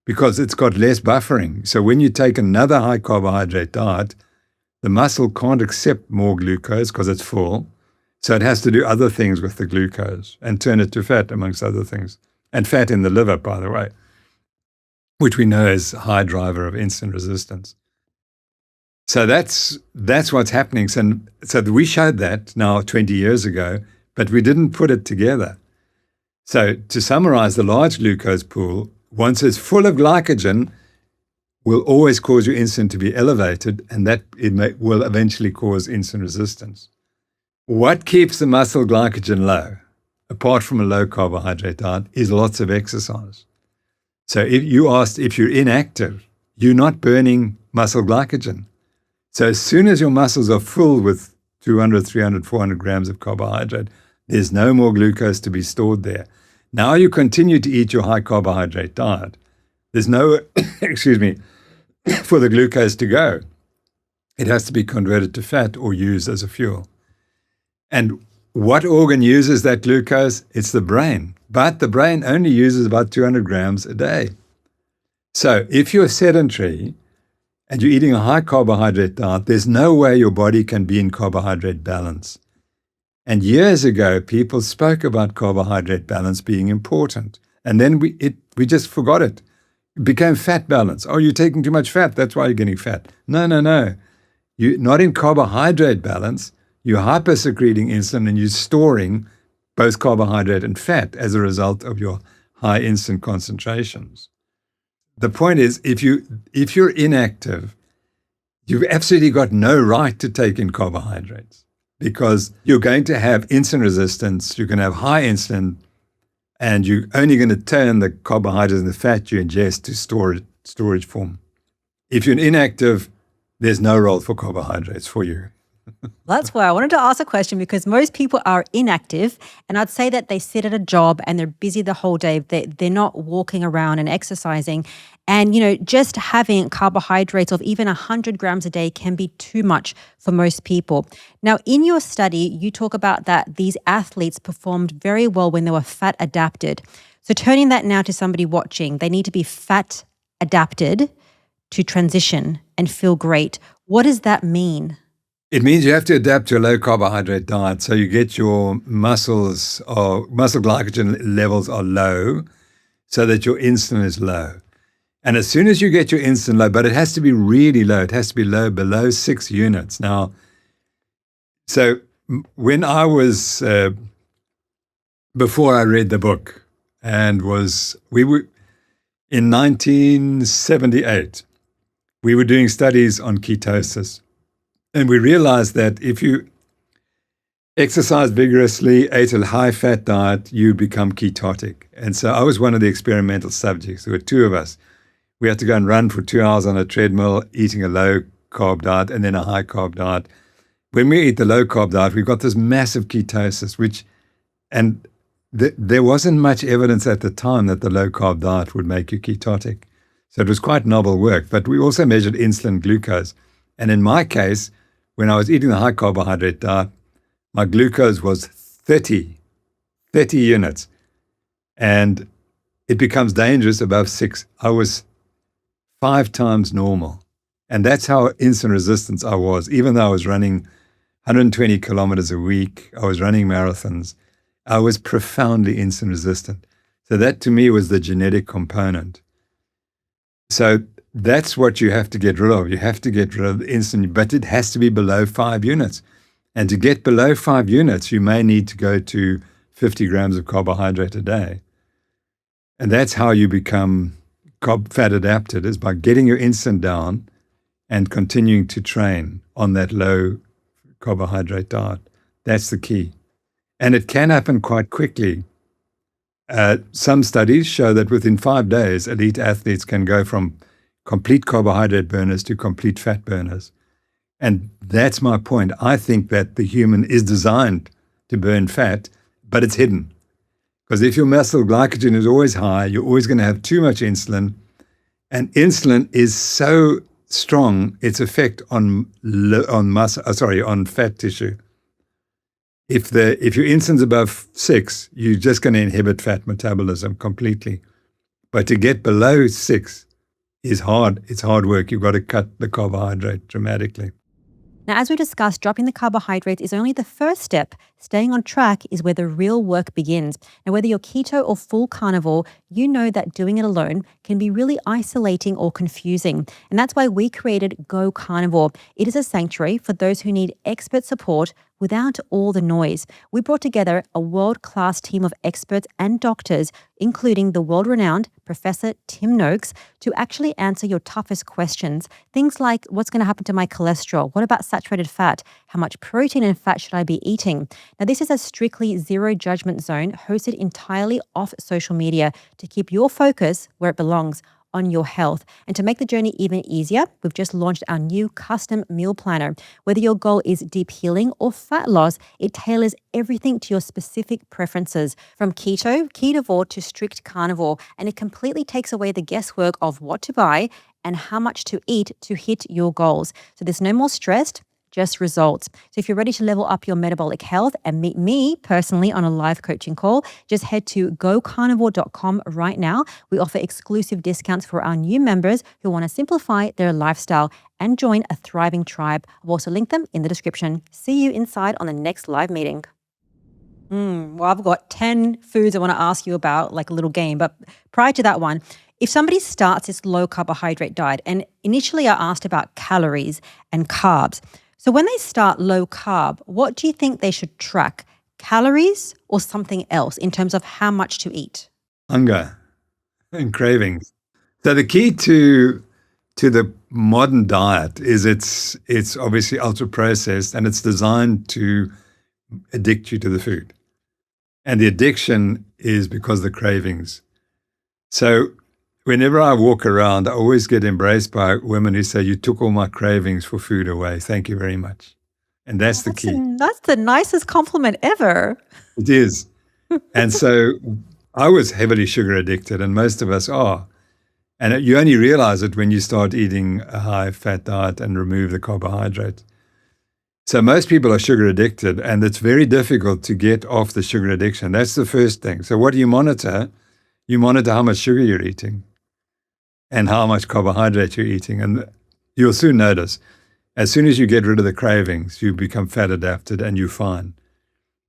because it's got less buffering. So when you take another high carbohydrate diet, the muscle can't accept more glucose because it's full. So it has to do other things with the glucose and turn it to fat, amongst other things. And fat in the liver, by the way, which we know is a high driver of insulin resistance. So that's what's happening. So we showed that now 20 years ago, but we didn't put it together. So to summarize, the large glucose pool, once it's full of glycogen, will always cause your insulin to be elevated, and that will eventually cause insulin resistance. What keeps the muscle glycogen low, apart from a low carbohydrate diet, is lots of exercise. So if you asked if you're inactive, you're not burning muscle glycogen. So as soon as your muscles are full with 200, 300, 400 grams of carbohydrate, there's no more glucose to be stored there. Now you continue to eat your high carbohydrate diet. There's no, for the glucose to go. It has to be converted to fat or used as a fuel. And what organ uses that glucose? It's the brain. But the brain only uses about 200 grams a day. So if you're sedentary and you're eating a high carbohydrate diet, there's no way your body can be in carbohydrate balance. And years ago, people spoke about carbohydrate balance being important. And then we just forgot it. It became fat balance. Oh, you're taking too much fat. That's why you're getting fat. No. You're not in carbohydrate balance. You're hypersecreting insulin and you're storing both carbohydrate and fat as a result of your high insulin concentrations. The point is, if you're inactive, you've absolutely got no right to take in carbohydrates because you're going to have insulin resistance, you're going to have high insulin, and you're only going to turn the carbohydrates and the fat you ingest to storage form. If you're inactive, there's no role for carbohydrates for you. That's why I wanted to ask a question, because most people are inactive, and I'd say that they sit at a job and they're busy the whole day. They're not walking around and exercising. And, just having carbohydrates of even 100 grams a day can be too much for most people. Now, in your study, you talk about that these athletes performed very well when they were fat adapted. So turning that now to somebody watching, they need to be fat adapted to transition and feel great. What does that mean? It means you have to adapt to a low carbohydrate diet. So you get your muscles or muscle glycogen levels are low so that your insulin is low. And as soon as you get your insulin low, but it has to be really low, it has to be low below 6 units. Now, so when I was, before I read the book, and we were in 1978. We were doing studies on ketosis, and we realized that if you exercised vigorously, ate a high-fat diet, you become ketotic. And so I was one of the experimental subjects. There were two of us. We had to go and run for 2 hours on a treadmill, eating a low-carb diet and then a high-carb diet. When we eat the low-carb diet, we've got this massive ketosis, there wasn't much evidence at the time that the low-carb diet would make you ketotic. So it was quite novel work. But we also measured insulin glucose. And in my case, when I was eating the high-carbohydrate diet, my glucose was 30 units. And it becomes dangerous above 6. I was 5 times normal. And that's how insulin resistant I was. Even though I was running 120 kilometers a week, I was running marathons, I was profoundly insulin resistant. So that to me was the genetic component. So that's what you have to get rid of. You have to get rid of the insulin, but it has to be below 5 units. And to get below 5 units, you may need to go to 50 grams of carbohydrate a day. And that's how you become fat adapted, is by getting your insulin down and continuing to train on that low carbohydrate diet. That's the key. And it can happen quite quickly. Some studies show that within 5 days, elite athletes can go from complete carbohydrate burners to complete fat burners. And that's my point. I think that the human is designed to burn fat, but it's hidden. Because if your muscle glycogen is always high, you're always going to have too much insulin. And insulin is so strong, its effect on fat tissue. If your insulin's above 6, you're just going to inhibit fat metabolism completely. But to get below 6 is hard. It's hard work. You've got to cut the carbohydrate dramatically. Now, as we discussed, dropping the carbohydrates is only the first step. Staying on track is where the real work begins. Now, whether you're keto or full carnivore, you know that doing it alone can be really isolating or confusing. And that's why we created Go Carnivore. It is a sanctuary for those who need expert support without all the noise. We brought together a world-class team of experts and doctors, including the world-renowned Professor Tim Noakes, to actually answer your toughest questions. Things like, what's going to happen to my cholesterol? What about saturated fat? How much protein and fat should I be eating? Now, this is a strictly zero judgment zone hosted entirely off social media to keep your focus where it belongs, on your health. And to make the journey even easier, we've just launched our new custom meal planner. Whether your goal is deep healing or fat loss, it tailors everything to your specific preferences, from ketovore to strict carnivore, and it completely takes away the guesswork of what to buy and how much to eat to hit your goals. So there's no more stress, just results. So if you're ready to level up your metabolic health and meet me personally on a live coaching call, just head to gocarnivore.com right now. We offer exclusive discounts for our new members who want to simplify their lifestyle and join a thriving tribe. I've also linked them in the description. See you inside on the next live meeting. Well, I've got 10 foods I want to ask you about, like a little game. But prior to that one, if somebody starts this low carbohydrate diet, and initially I asked about calories and carbs. So when they start low carb, what do you think they should track? Calories or something else in terms of how much to eat? Hunger and cravings. So the key to the modern diet is it's obviously ultra processed, and it's designed to addict you to the food. And the addiction is because of the cravings. So whenever I walk around, I always get embraced by women who say, "You took all my cravings for food away. Thank you very much." And that's the key. That's the nicest compliment ever. It is. And so I was heavily sugar addicted, and most of us are. And you only realize it when you start eating a high-fat diet and remove the carbohydrates. So most people are sugar addicted, and it's very difficult to get off the sugar addiction. That's the first thing. So what do you monitor? You monitor how much sugar you're eating and how much carbohydrate you're eating. And you'll soon notice, as soon as you get rid of the cravings, you become fat adapted and you're fine.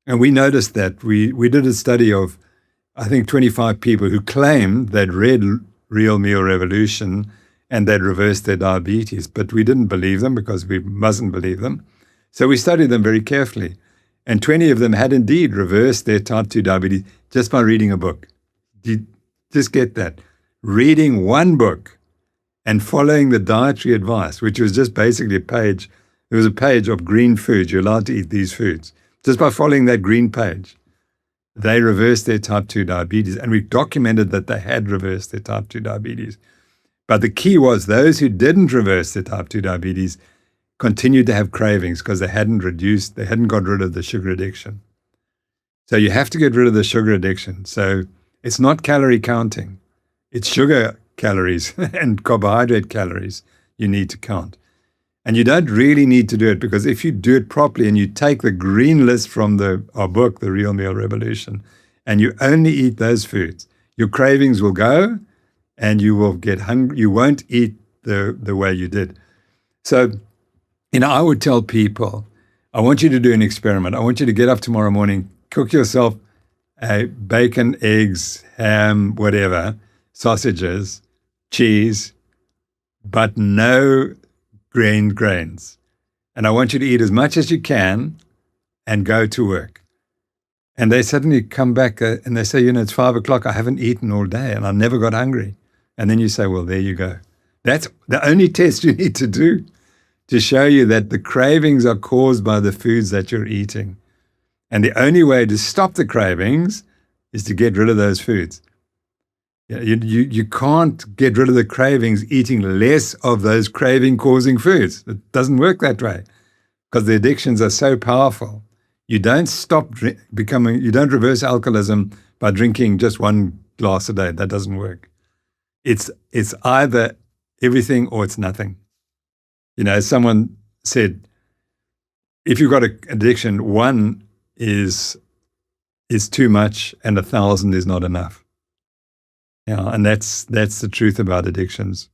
And we noticed that. We did a study of, I think, 25 people who claimed they'd read Real Meal Revolution and they'd reversed their diabetes, but we didn't believe them because we mustn't believe them. So we studied them very carefully. And 20 of them had indeed reversed their type 2 diabetes just by reading a book. Just get that. Reading one book and following the dietary advice, which was just basically a page. There was a page of green foods. You're allowed to eat these foods. Just by following that green page, they reversed their type 2 diabetes. And we documented that they had reversed their type 2 diabetes. But the key was those who didn't reverse their type 2 diabetes continued to have cravings because they hadn't got rid of the sugar addiction. So you have to get rid of the sugar addiction. So it's not calorie counting. It's sugar calories and carbohydrate calories you need to count. And you don't really need to do it, because if you do it properly and you take the green list from our book, The Real Meal Revolution, and you only eat those foods, your cravings will go and you will get hungry. You won't eat the way you did. So, I would tell people, I want you to do an experiment. I want you to get up tomorrow morning, cook yourself bacon, eggs, ham, whatever, sausages, cheese, but no grains. And I want you to eat as much as you can and go to work. And they suddenly come back and they say, it's 5 o'clock. I haven't eaten all day and I never got hungry. And then you say, well, there you go. That's the only test you need to do to show you that the cravings are caused by the foods that you're eating. And the only way to stop the cravings is to get rid of those foods. You can't get rid of the cravings eating less of those craving-causing foods. It doesn't work that way because the addictions are so powerful. You don't you don't reverse alcoholism by drinking just one glass a day. That doesn't work. It's either everything or it's nothing. Someone said, if you've got an addiction, 1 is too much and 1,000 is not enough. And that's the truth about addictions.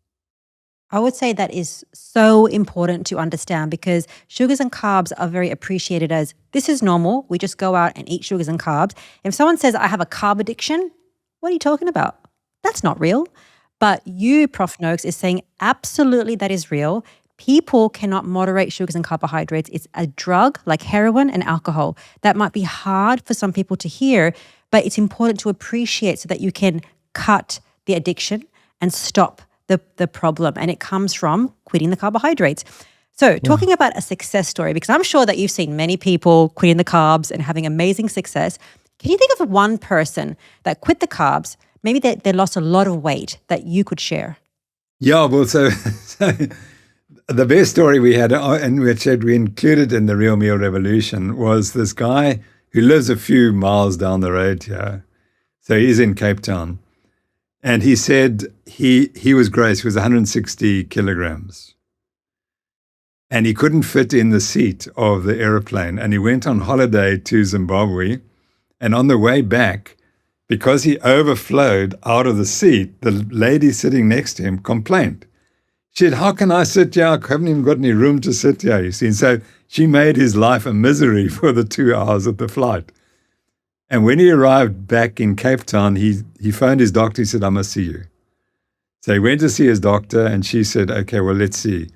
I would say that is so important to understand, because sugars and carbs are very appreciated as this is normal. We just go out and eat sugars and carbs. If someone says, I have a carb addiction, what are you talking about? That's not real. But you, Prof Noakes, is saying absolutely that is real. People cannot moderate sugars and carbohydrates. It's a drug like heroin and alcohol. That might be hard for some people to hear, but it's important to appreciate so that you can cut the addiction and stop the problem. And it comes from quitting the carbohydrates. So talking about a success story, because I'm sure that you've seen many people quitting the carbs and having amazing success. Can you think of one person that quit the carbs, maybe they lost a lot of weight, that you could share? Yeah, well, so the best story we had, and which we included in the Real Meal Revolution, was this guy who lives a few miles down the road here. So he's in Cape Town. And he said he was gross. He was 160 kilograms. And he couldn't fit in the seat of the airplane. And he went on holiday to Zimbabwe. And on the way back, because he overflowed out of the seat, the lady sitting next to him complained. She said, how can I sit here? I haven't even got any room to sit here, you see. And so she made his life a misery for the 2 hours of the flight. And when he arrived back in Cape Town, he phoned his doctor. He said, I must see you. So he went to see his doctor, and she said, okay, well, let's see.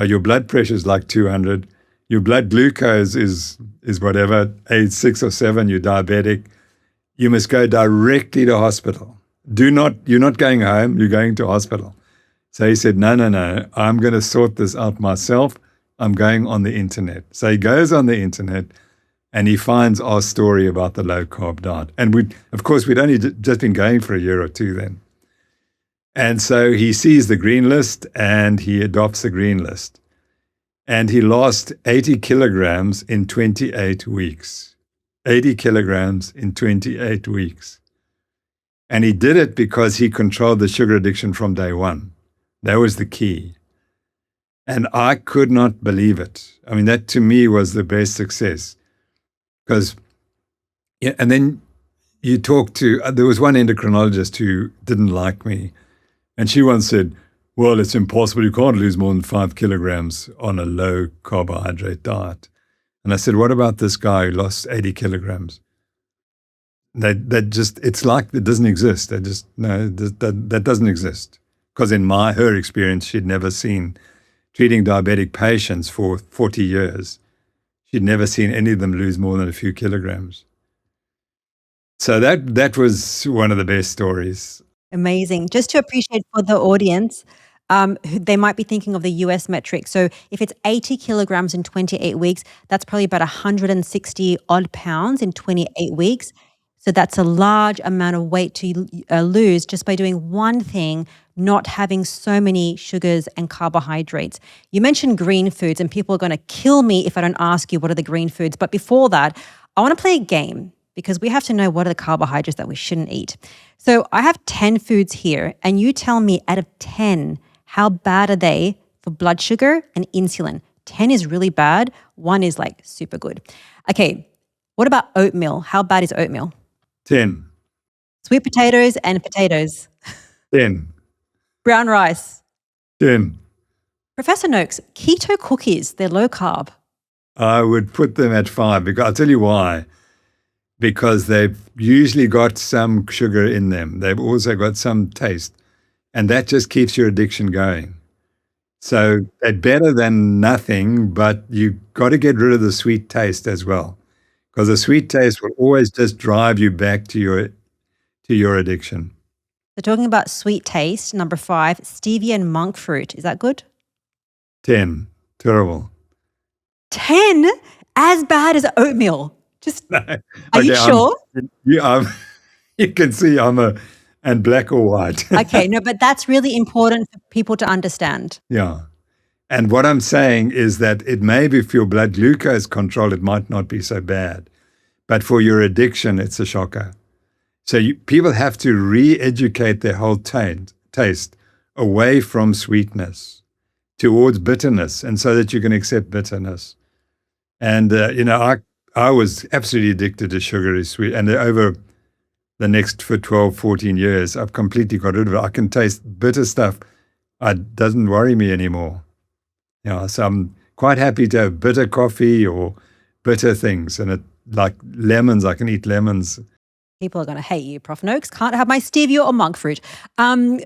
Your blood pressure is like 200. Your blood glucose is whatever, 6 or 7. You're diabetic. You must go directly to hospital. You're not going home. You're going to hospital. So he said, no. I'm going to sort this out myself. I'm going on the internet. So he goes on the internet, and he finds our story about the low-carb diet. And we'd only just been going for a year or two then. And so he sees the green list, and he adopts the green list. And he lost 80 kilograms in 28 weeks. 80 kilograms in 28 weeks. And he did it because he controlled the sugar addiction from day one. That was the key. And I could not believe it. I mean, that to me was the best success. Because, and then you talk to, there was one endocrinologist who didn't like me. And she once said, well, it's impossible. You can't lose more than 5 kilograms on a low carbohydrate diet. And I said, what about this guy who lost 80 kilograms? It's like it doesn't exist. That doesn't exist. Because in her experience, she'd never seen, treating diabetic patients for 40 years, she'd never seen any of them lose more than a few kilograms. So that was one of the best stories. Amazing. Just to appreciate for the audience, they might be thinking of the US metric. So if it's 80 kilograms in 28 weeks, that's probably about 160 odd pounds in 28 weeks. So that's a large amount of weight to lose just by doing one thing, not having so many sugars and carbohydrates. You mentioned green foods, and people are going to kill me if I don't ask you what are the green foods. But before that, I want to play a game because we have to know what are the carbohydrates that we shouldn't eat. So I have 10 foods here, and you tell me out of 10, how bad are they for blood sugar and insulin? 10 is really bad. 1 is like super good. Okay, what about oatmeal? How bad is oatmeal? 10. Sweet potatoes and potatoes. 10. Brown rice. 10. Professor Noakes, keto cookies, they're low carb. I would put them at 5 because I'll tell you why. Because they've usually got some sugar in them. They've also got some taste. And that just keeps your addiction going. So they're better than nothing, but you've got to get rid of the sweet taste as well. Because the sweet taste will always just drive you back to your addiction. So talking about sweet taste, number 5, stevia and monk fruit. Is that good? 10. Terrible. 10? As bad as oatmeal. Just, No. are you sure? You can see and black or white. Okay, no, but that's really important for people to understand. Yeah. And what I'm saying is that it may be for your blood glucose control, it might not be so bad. But for your addiction, it's a shocker. So people have to re-educate their whole taste away from sweetness towards bitterness, and so that you can accept bitterness. And, I was absolutely addicted to sugary sweet. And over the next for 12, 14 years, I've completely got rid of it. I can taste bitter stuff. It doesn't worry me anymore. So I'm quite happy to have bitter coffee or bitter things. And like lemons, I can eat lemons. People are going to hate you, Prof Noakes. Can't have my stevia or monk fruit.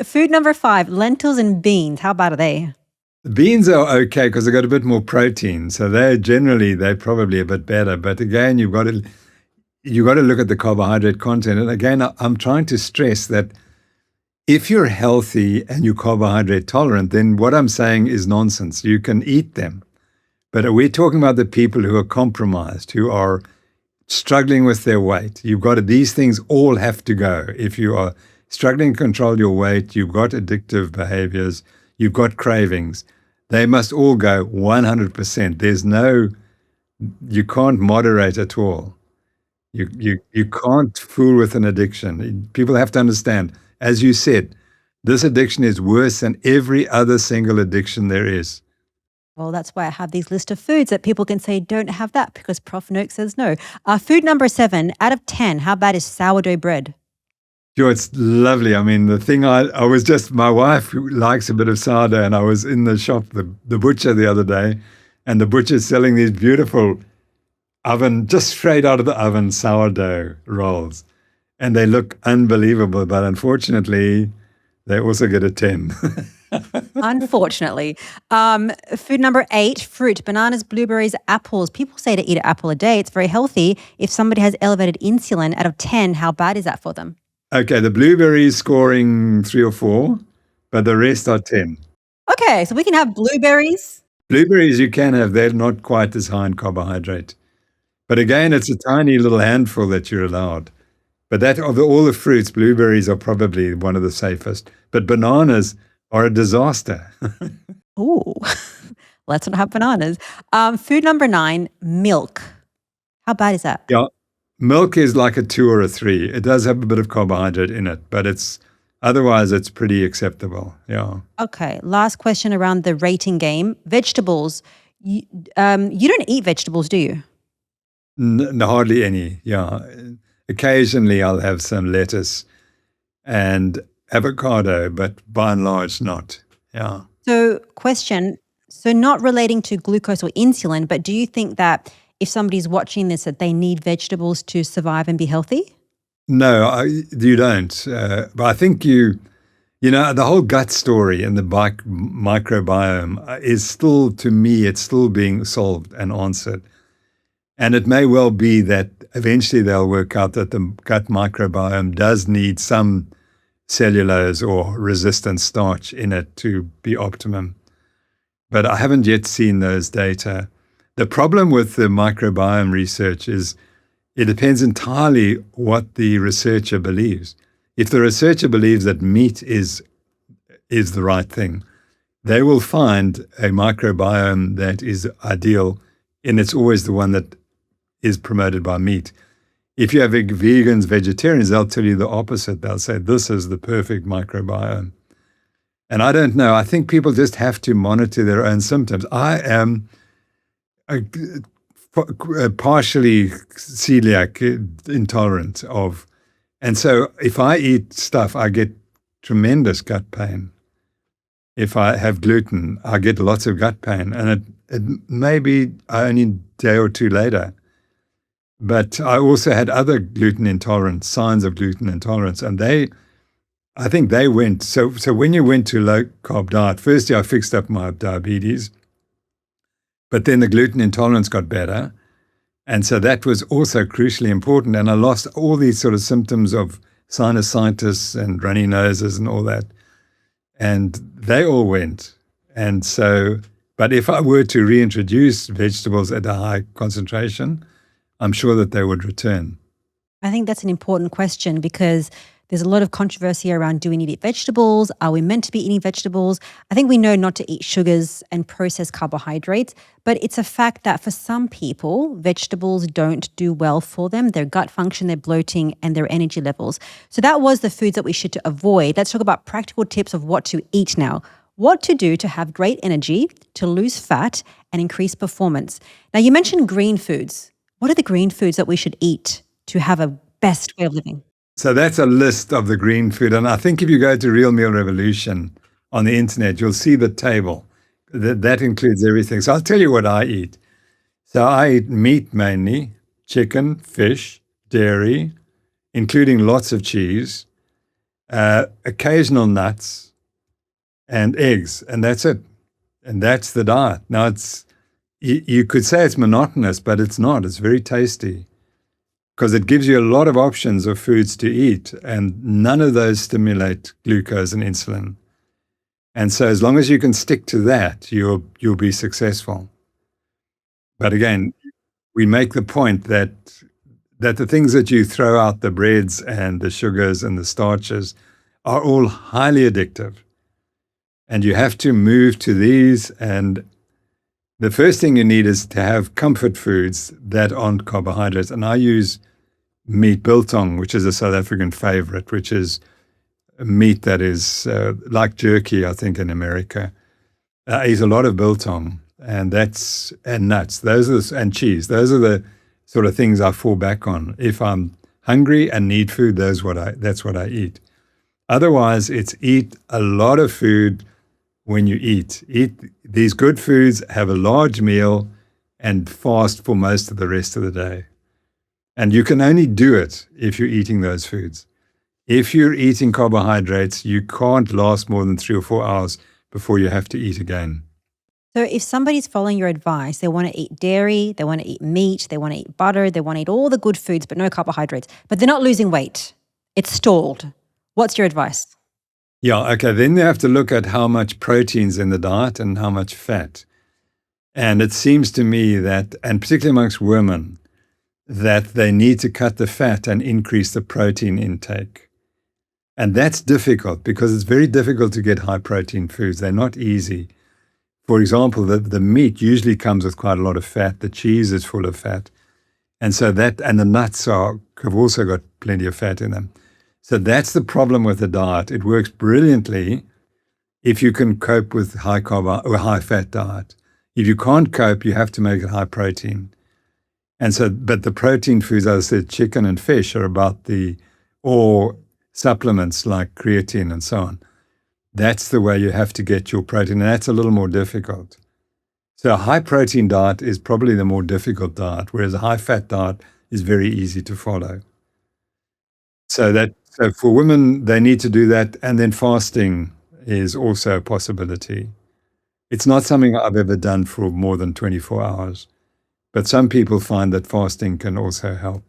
Food number 5, lentils and beans. How bad are they? The beans are okay because they've got a bit more protein. So they're probably a bit better. But again, you've got to look at the carbohydrate content. And again, I'm trying to stress that if you're healthy and you're carbohydrate tolerant, then what I'm saying is nonsense. You can eat them. But we're talking about the people who are compromised, who are struggling with their weight. These things all have to go. If you are struggling to control your weight, you've got addictive behaviors, you've got cravings, they must all go 100%. You can't moderate at all. You can't fool with an addiction. People have to understand, as you said, this addiction is worse than every other single addiction there is. Well, that's why I have these list of foods that people can say, don't have that, because Prof Noakes says no. Food number 7, out of 10, how bad is sourdough bread? Sure, it's lovely. I mean, the thing my wife likes a bit of sourdough, and I was in the shop, the butcher the other day, and the butcher's selling these beautiful just straight out of the oven sourdough rolls. And they look unbelievable, but unfortunately, they also get a 10. Unfortunately. Food number 8, fruit, bananas, blueberries, apples. People say to eat an apple a day. It's very healthy. If somebody has elevated insulin, out of 10, how bad is that for them? Okay, the blueberries scoring 3 or 4, but the rest are 10. Okay, so we can have blueberries. Blueberries you can have, they're not quite as high in carbohydrate. But again, it's a tiny little handful that you're allowed. But of all the fruits, blueberries are probably one of the safest. But bananas are a disaster. Ooh, let's not have bananas. Food number 9, milk. How bad is that? Yeah, milk is like a 2 or a 3. It does have a bit of carbohydrate in it, but otherwise it's pretty acceptable. Yeah. Okay, last question around the rating game. Vegetables. You don't eat vegetables, do you? Hardly any, yeah. Occasionally I'll have some lettuce and avocado, but by and large not, yeah. So question, not relating to glucose or insulin, but do you think that if somebody's watching this that they need vegetables to survive and be healthy? No, you don't. But I think the whole gut story and the microbiome is still, to me, it's still being solved and answered. And it may well be that eventually they'll work out that the gut microbiome does need some cellulose or resistant starch in it to be optimum. But I haven't yet seen those data. The problem with the microbiome research is it depends entirely what the researcher believes. If the researcher believes that meat is the right thing, they will find a microbiome that is ideal, and it's always the one that is promoted by meat. If you have vegans, vegetarians, they'll tell you the opposite. They'll say, this is the perfect microbiome. And I don't know. I think people just have to monitor their own symptoms. I am partially celiac intolerant of, and so if I eat stuff, I get tremendous gut pain. If I have gluten, I get lots of gut pain, and it may be only a day or two later. But I also had other gluten intolerance, signs of gluten intolerance, and I think they went, so when you went to low carb diet, firstly I fixed up my diabetes, but then the gluten intolerance got better. And so that was also crucially important. And I lost all these sort of symptoms of sinusitis and runny noses and all that. And they all went. And so, but if I were to reintroduce vegetables at a high concentration, I'm sure that they would return. I think that's an important question because there's a lot of controversy around, do we need to eat vegetables? Are we meant to be eating vegetables? I think we know not to eat sugars and processed carbohydrates, but it's a fact that for some people, vegetables don't do well for them, their gut function, their bloating, and their energy levels. So that was the foods that we should avoid. Let's talk about practical tips of what to eat now. What to do to have great energy, to lose fat, and increase performance. Now, you mentioned green foods. What are the green foods that we should eat to have a best way of living? So that's a list of the green food. And I think if you go to Real Meal Revolution on the internet, you'll see the table. That includes everything. So I'll tell you what I eat. So I eat meat mainly, chicken, fish, dairy, including lots of cheese, occasional nuts, and eggs. And that's it. And that's the diet. Now, you could say it's monotonous, but it's not. It's very tasty, because it gives you a lot of options of foods to eat, and none of those stimulate glucose and insulin. And so as long as you can stick to that, you'll be successful. But again, we make the point that the things that you throw out, the breads and the sugars and the starches, are all highly addictive. And you have to move to these. And the first thing you need is to have comfort foods that aren't carbohydrates. And I use meat biltong, which is a South African favorite, which is meat that is like jerky, I think, in America. I eat a lot of biltong, and nuts. And cheese. Those are the sort of things I fall back on. If I'm hungry and need food, that's what I eat. Otherwise, it's eat a lot of food when you eat. Eat these good foods, have a large meal, and fast for most of the rest of the day. And you can only do it if you're eating those foods. If you're eating carbohydrates, you can't last more than 3 or 4 hours before you have to eat again. So if somebody's following your advice, they want to eat dairy, they want to eat meat, they want to eat butter, they want to eat all the good foods, but no carbohydrates, but they're not losing weight. It's stalled. What's your advice? Yeah, okay. Then they have to look at how much protein's in the diet and how much fat. And it seems to me that, and particularly amongst women, that they need to cut the fat and increase the protein intake. And that's difficult because it's very difficult to get high protein foods. They're not easy. For example, the meat usually comes with quite a lot of fat. The cheese is full of fat. And so and the nuts have also got plenty of fat in them. So that's the problem with the diet. It works brilliantly if you can cope with high carb or high fat diet. If you can't cope, you have to make it high protein. And so, but the protein foods, as I said, chicken and fish or supplements like creatine and so on. That's the way you have to get your protein, and that's a little more difficult. So a high protein diet is probably the more difficult diet, whereas a high fat diet is very easy to follow. So for women, they need to do that, and then fasting is also a possibility. It's not something I've ever done for more than 24 hours. But some people find that fasting can also help.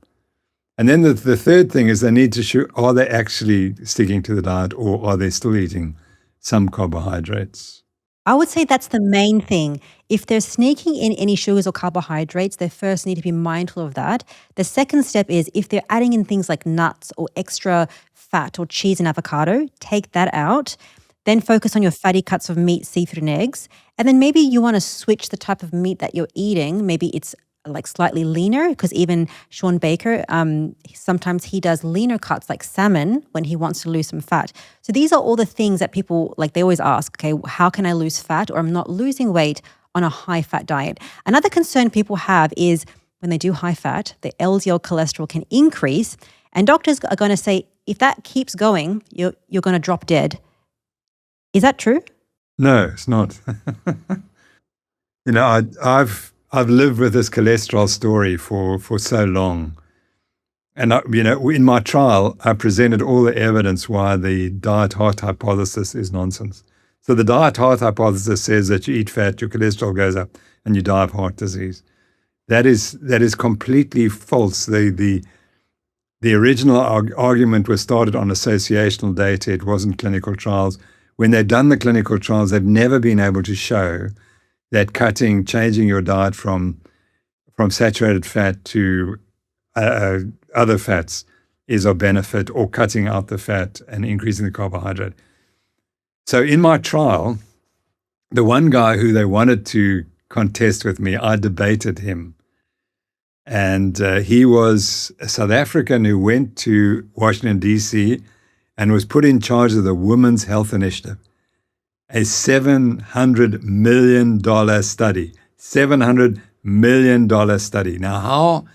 And then the third thing is they need to show, are they actually sticking to the diet, or are they still eating some carbohydrates? I would say that's the main thing. If they're sneaking in any sugars or carbohydrates, they first need to be mindful of that. The second step is if they're adding in things like nuts or extra fat or cheese and avocado, take that out. Then focus on your fatty cuts of meat, seafood, and eggs. And then maybe you want to switch the type of meat that you're eating. Maybe it's like slightly leaner, because even Sean Baker, sometimes he does leaner cuts like salmon when he wants to lose some fat. So these are all the things that people, like, they always ask, okay, how can I lose fat, or I'm not losing weight on a high fat diet? Another concern people have is when they do high fat, the LDL cholesterol can increase, and doctors are going to say, if that keeps going, you're going to drop dead. Is that true? No, it's not. I've lived with this cholesterol story for so long. And, in my trial, I presented all the evidence why the diet-heart hypothesis is nonsense. So the diet-heart hypothesis says that you eat fat, your cholesterol goes up, and you die of heart disease. That is completely false. The original argument was started on associational data. It wasn't clinical trials. When they've done the clinical trials, they've never been able to show that changing your diet from saturated fat to other fats is of benefit, or cutting out the fat and increasing the carbohydrate. So in my trial, the one guy who they wanted to contest with me, I debated him. And he was a South African who went to Washington, D.C., and was put in charge of the Women's Health Initiative, a $700 million study. $700 million study. Now, how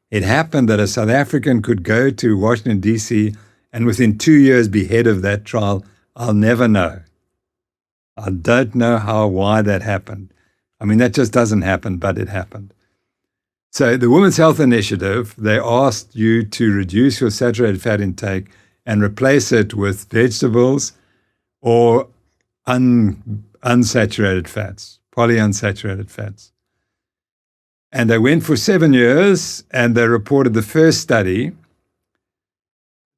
it happened that a South African could go to Washington, D.C., and within 2 years be head of that trial, I'll never know. I don't know why that happened. I mean, that just doesn't happen, but it happened. So the Women's Health Initiative, they asked you to reduce your saturated fat intake and replace it with vegetables or unsaturated fats, polyunsaturated fats. And they went for 7 years, and they reported the first study.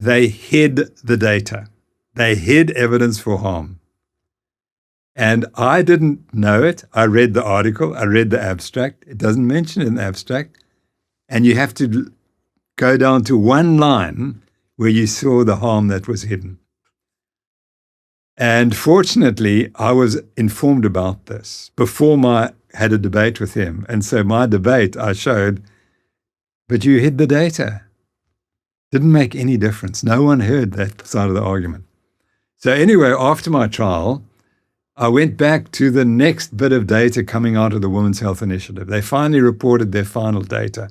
They hid the data. They hid evidence for harm. And I didn't know it. I read the article. I read the abstract. It doesn't mention it in the abstract. And you have to go down to one line where you saw the harm that was hidden. And fortunately, I was informed about this before I had a debate with him. And so my debate, I showed, but you hid the data. Didn't make any difference. No one heard that side of the argument. So anyway, after my trial, I went back to the next bit of data coming out of the Women's Health Initiative. They finally reported their final data,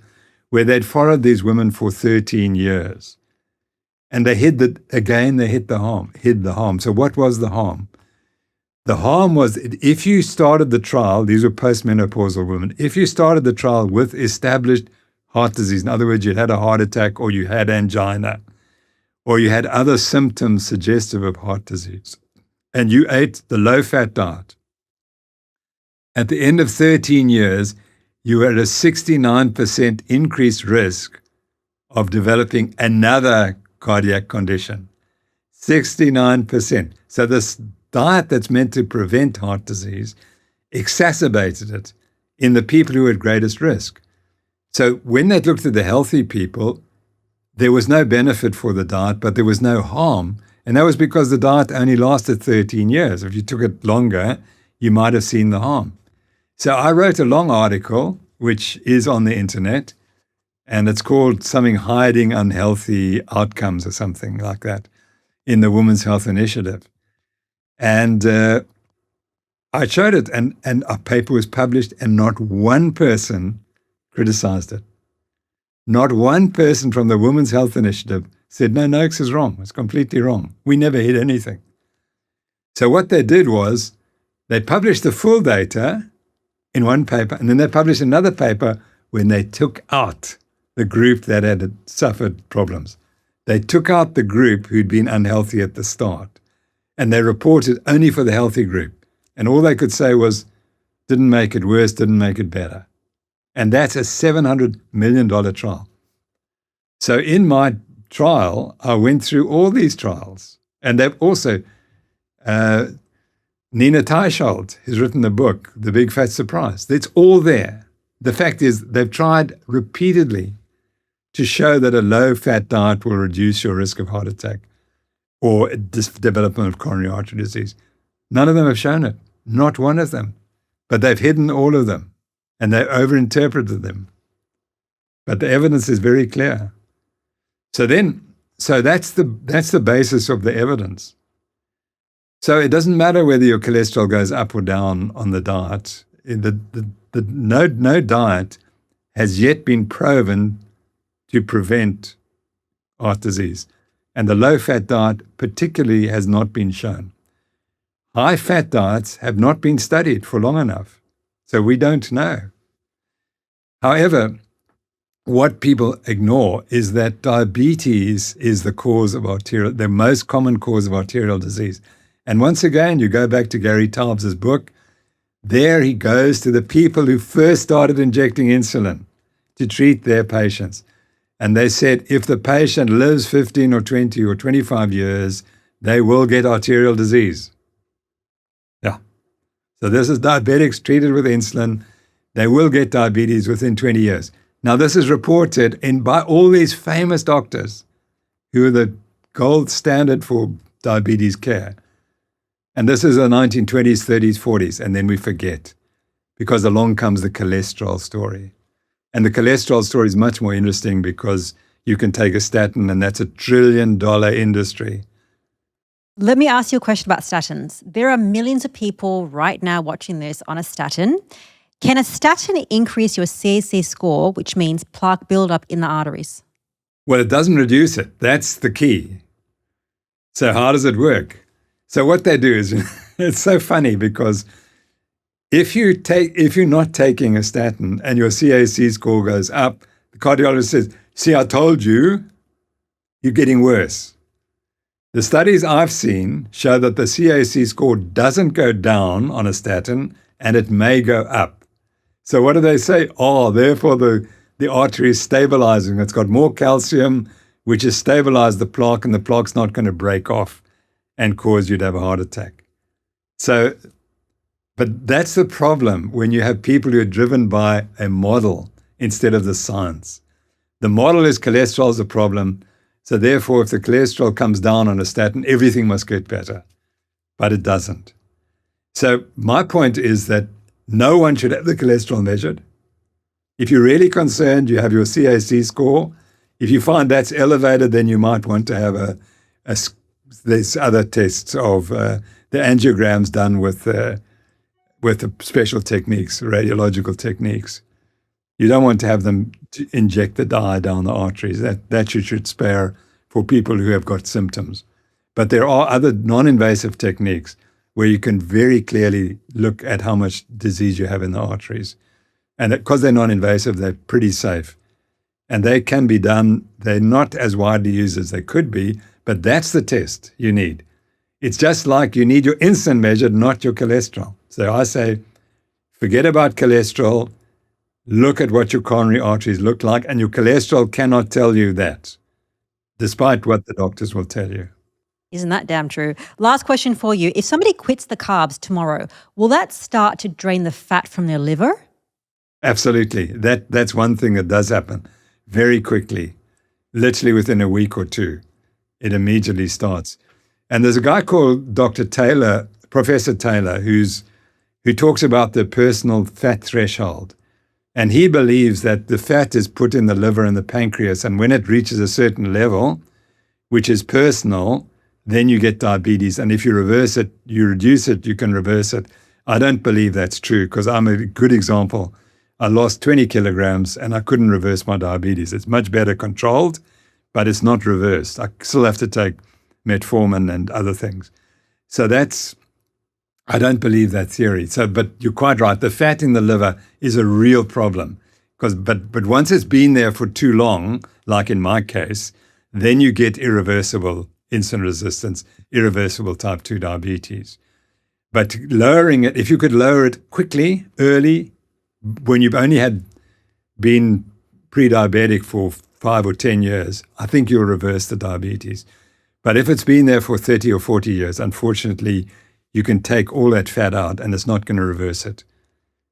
where they'd followed these women for 13 years. And they hid the harm. So what was the harm? The harm was, if you started the trial, these were postmenopausal women, if you started the trial with established heart disease, in other words, you had a heart attack, or you had angina, or you had other symptoms suggestive of heart disease, and you ate the low-fat diet, at the end of 13 years, you were at a 69% increased risk of developing another cardiac condition. 69%. So this diet that's meant to prevent heart disease exacerbated it in the people who were at greatest risk. So when they looked at the healthy people, there was no benefit for the diet, but there was no harm. And that was because the diet only lasted 13 years. If you took it longer, you might have seen the harm. So I wrote a long article, which is on the internet, and it's called something Hiding Unhealthy Outcomes or something like that in the Women's Health Initiative. And I showed it, and a paper was published, and not one person criticized it. Not one person from the Women's Health Initiative said, no, Noakes is wrong. It's completely wrong. We never hid anything. So what they did was they published the full data in one paper, and then they published another paper when they took out the group that had suffered problems. They took out the group who'd been unhealthy at the start, and they reported only for the healthy group. And all they could say was, didn't make it worse, didn't make it better. And that's a $700 million trial. So in my trial, I went through all these trials. And they've also, Nina Teicholz has written a book, The Big Fat Surprise. It's all there. The fact is they've tried repeatedly to show that a low-fat diet will reduce your risk of heart attack or development of coronary artery disease. None of them have shown it, not one of them. But they've hidden all of them, and they've overinterpreted them. But the evidence is very clear. So that's the basis of the evidence. So it doesn't matter whether your cholesterol goes up or down on the diet. No diet has yet been proven to prevent heart disease. And the low-fat diet particularly has not been shown. High-fat diets have not been studied for long enough, so we don't know. However, what people ignore is that diabetes is the most common cause of arterial disease. And once again, you go back to Gary Taubes' book. There he goes to the people who first started injecting insulin to treat their patients. And they said, if the patient lives 15 or 20 or 25 years, they will get arterial disease. Yeah. So this is diabetics treated with insulin. They will get diabetes within 20 years. Now, this is reported by all these famous doctors who are the gold standard for diabetes care. And this is the 1920s, 30s, 40s, and then we forget because along comes the cholesterol story. And the cholesterol story is much more interesting because you can take a statin and that's $1 trillion industry. Let me ask you a question about statins. There are millions of people right now watching this on a statin. Can a statin increase your CAC score, which means plaque buildup in the arteries? Well, it doesn't reduce it. That's the key. So how does it work? So what they do is, it's so funny because if you're not taking a statin and your CAC score goes up, the cardiologist says, see, I told you, you're getting worse. The studies I've seen show that the CAC score doesn't go down on a statin and it may go up. So what do they say? Oh, therefore the artery is stabilizing. It's got more calcium, which has stabilized the plaque, and the plaque's not going to break off and cause you to have a heart attack. So, but that's the problem when you have people who are driven by a model instead of the science. The model is cholesterol is a problem. So therefore, if the cholesterol comes down on a statin, everything must get better. But it doesn't. So my point is that no one should have the cholesterol measured. If you're really concerned, you have your CAC score. If you find that's elevated, then you might want to have there's other tests of the angiograms done with the special techniques, radiological techniques. You don't want to have them to inject the dye down the arteries. That you should spare for people who have got symptoms. But there are other non-invasive techniques where you can very clearly look at how much disease you have in the arteries. And because they're non-invasive, they're pretty safe. And they can be done. They're not as widely used as they could be, but that's the test you need. It's just like you need your insulin measured, not your cholesterol. So I say, forget about cholesterol. Look at what your coronary arteries look like, and your cholesterol cannot tell you that, despite what the doctors will tell you. Isn't that damn true? Last question for you. If somebody quits the carbs tomorrow, will that start to drain the fat from their liver? Absolutely. That's one thing that does happen very quickly, literally within a week or two. It immediately starts. And there's a guy called Dr. Taylor, Professor Taylor, who talks about the personal fat threshold. And he believes that the fat is put in the liver and the pancreas, and when it reaches a certain level, which is personal, then you get diabetes. And if you reverse it, you reduce it, you can reverse it. I don't believe that's true because I'm a good example. I lost 20 kilograms and I couldn't reverse my diabetes. It's much better controlled, but it's not reversed. I still have to take metformin and other things. So I don't believe that theory. But you're quite right. The fat in the liver is a real problem but once it's been there for too long, like in my case, then you get irreversible insulin resistance, irreversible type 2 diabetes. But lowering it, if you could lower it quickly, early, when you've only had been pre-diabetic for 5 or 10 years, I think you'll reverse the diabetes. But if it's been there for 30 or 40 years, unfortunately, you can take all that fat out and it's not going to reverse it.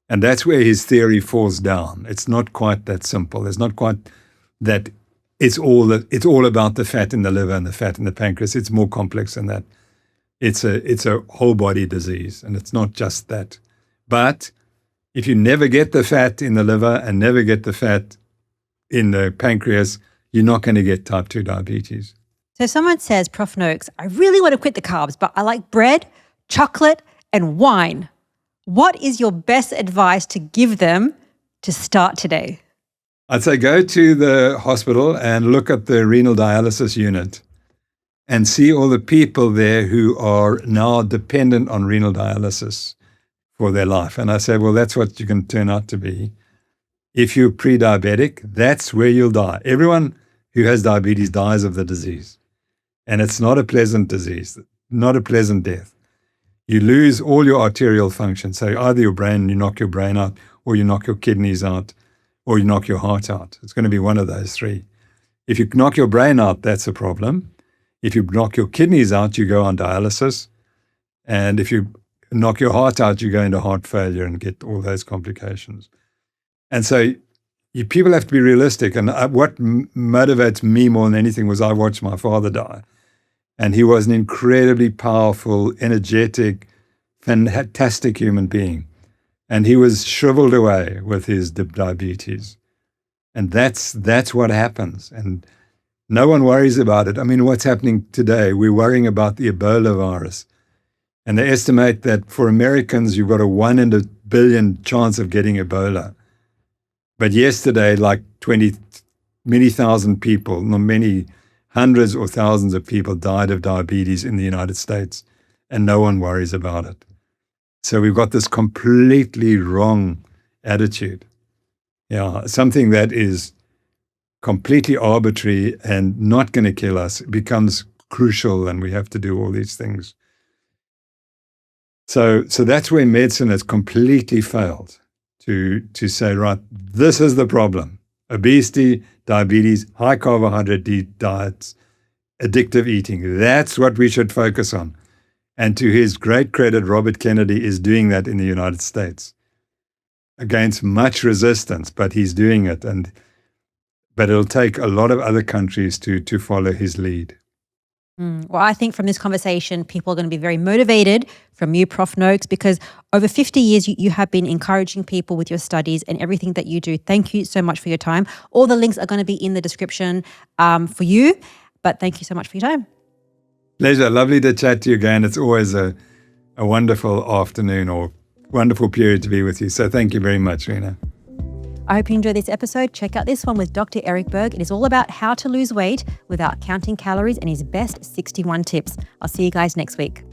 And that's where his theory falls down. It's not quite that simple. It's not quite that it's all about the fat in the liver and the fat in the pancreas. It's more complex than that. It's a whole body disease, and it's not just that. But if you never get the fat in the liver and never get the fat in the pancreas, you're not going to get type 2 diabetes. So someone says, Prof Noakes, I really want to quit the carbs, but I like bread, chocolate, and wine. What is your best advice to give them to start today? I'd say go to the hospital and look at the renal dialysis unit and see all the people there who are now dependent on renal dialysis for their life. And I say, well, that's what you can turn out to be. If you're pre-diabetic, that's where you'll die. Everyone who has diabetes dies of the disease. And it's not a pleasant disease, not a pleasant death. You lose all your arterial function. So either you knock your brain out, or you knock your kidneys out, or you knock your heart out. It's going to be one of those three. If you knock your brain out, that's a problem. If you knock your kidneys out, you go on dialysis. And if you knock your heart out, you go into heart failure and get all those complications. And so people have to be realistic. And what motivates me more than anything was I watched my father die. And he was an incredibly powerful, energetic, fantastic human being. And he was shriveled away with his diabetes. And that's what happens. And no one worries about it. I mean, what's happening today, we're worrying about the Ebola virus. And they estimate that for Americans, you've got a 1 in a billion chance of getting Ebola. But yesterday, like many thousand people, many hundreds or thousands of people died of diabetes in the United States, and no one worries about it. So we've got this completely wrong attitude. Yeah, something that is completely arbitrary and not going to kill us becomes crucial, and we have to do all these things. So that's where medicine has completely failed to say, right, this is the problem. Obesity, diabetes, high carbohydrate diets, addictive eating. That's what we should focus on. And to his great credit, Robert Kennedy is doing that in the United States against much resistance, but he's doing it. But it'll take a lot of other countries to follow his lead. Well, I think from this conversation, people are going to be very motivated from you, Prof Noakes, because over 50 years, you have been encouraging people with your studies and everything that you do. Thank you so much for your time. All the links are going to be in the description for you, but thank you so much for your time. Pleasure. Lovely to chat to you again. It's always a wonderful afternoon or wonderful period to be with you. So thank you very much, Rena. I hope you enjoyed this episode. Check out this one with Dr. Eric Berg. It is all about how to lose weight without counting calories and his best 61 tips. I'll see you guys next week.